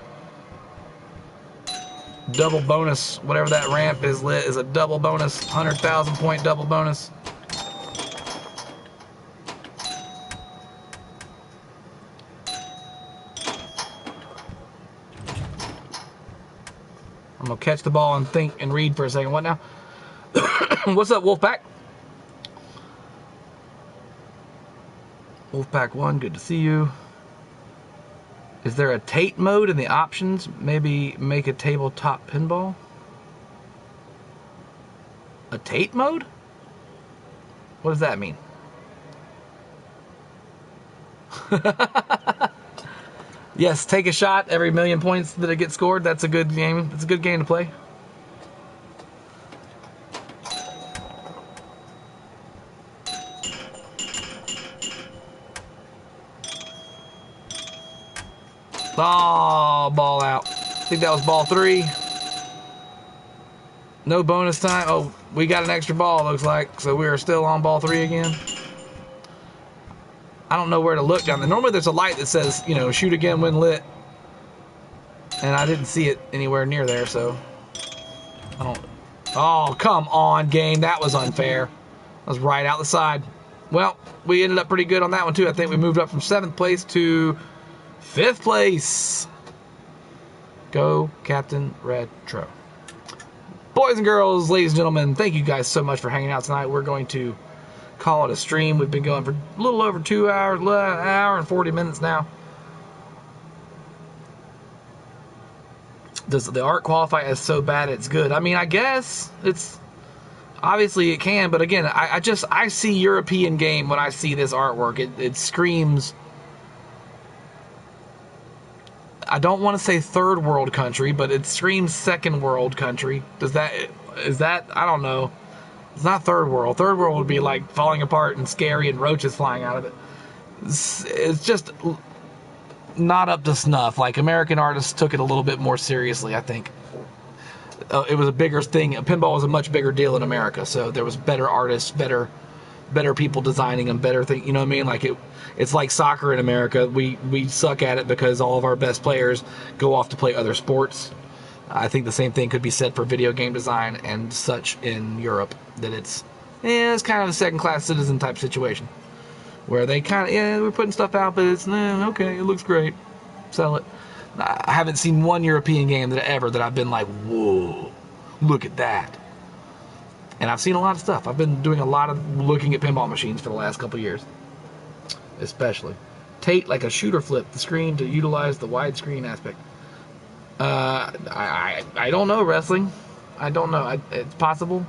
Double bonus, whatever that ramp is lit, is a double bonus, 100,000 point double bonus. I'm gonna catch the ball and think and read for a second. What now? What's up, Wolfpack? Wolfpack 1, good to see you. Is there a Tate mode in the options? Maybe make a tabletop pinball? A Tate mode? What does that mean? Yes, take a shot every 1,000,000 points that it gets scored. That's a good game. It's a good game to play. Oh, ball out. I think that was ball 3. No bonus time. Oh, we got an extra ball, looks like. So we are still on ball 3 again. I don't know where to look down there. Normally there's a light that says, you know, shoot again when lit. And I didn't see it anywhere near there, so I don't. Oh, come on, game. That was unfair. That was right out the side. Well, we ended up pretty good on that one, too. I think we moved up from 7th place to 5th place. Go CaptNRetro. Boys and girls, ladies and gentlemen, thank you guys so much for hanging out tonight. We're going to call it a stream. We've been going for a little over 2 hours, an hour and 40 minutes now. Does the art qualify as so bad it's good? I mean, I guess it's obviously it can, but again, I see European game when I see this artwork. It screams. I don't want to say third world country, but it screams second world country. Is that I don't know. It's not third world. Third world would be like falling apart and scary and roaches flying out of it. It's just not up to snuff. Like American artists took it a little bit more seriously, I think. It was a bigger thing. Pinball was a much bigger deal in America, so there was better artists, better better people designing them, better thing. You know what I mean? Like it's like soccer in America. We suck at it because all of our best players go off to play other sports. I think the same thing could be said for video game design and such in Europe. That it's kind of a second-class citizen type situation where they kind of we're putting stuff out, but it's okay, it looks great, sell it. I haven't seen one European game that I've been like, whoa, look at that. And I've seen a lot of stuff. I've been doing a lot of looking at pinball machines for the last couple years, especially. Tate like a shooter flip the screen to utilize the widescreen aspect. I don't know, wrestling. I don't know. It's possible.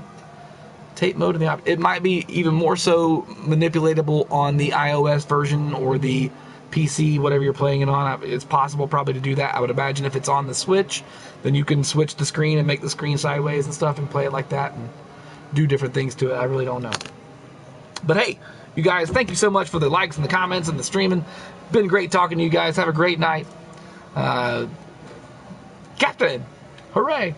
Tape mode in the it might be even more so manipulatable on the iOS version or the PC, whatever you're playing it on. It's possible probably to do that. I would imagine if it's on the Switch, then you can switch the screen and make the screen sideways and stuff and play it like that and do different things to it. I really don't know. But hey, you guys, thank you so much for the likes and the comments and the streaming. Been great talking to you guys. Have a great night. Captain, hooray!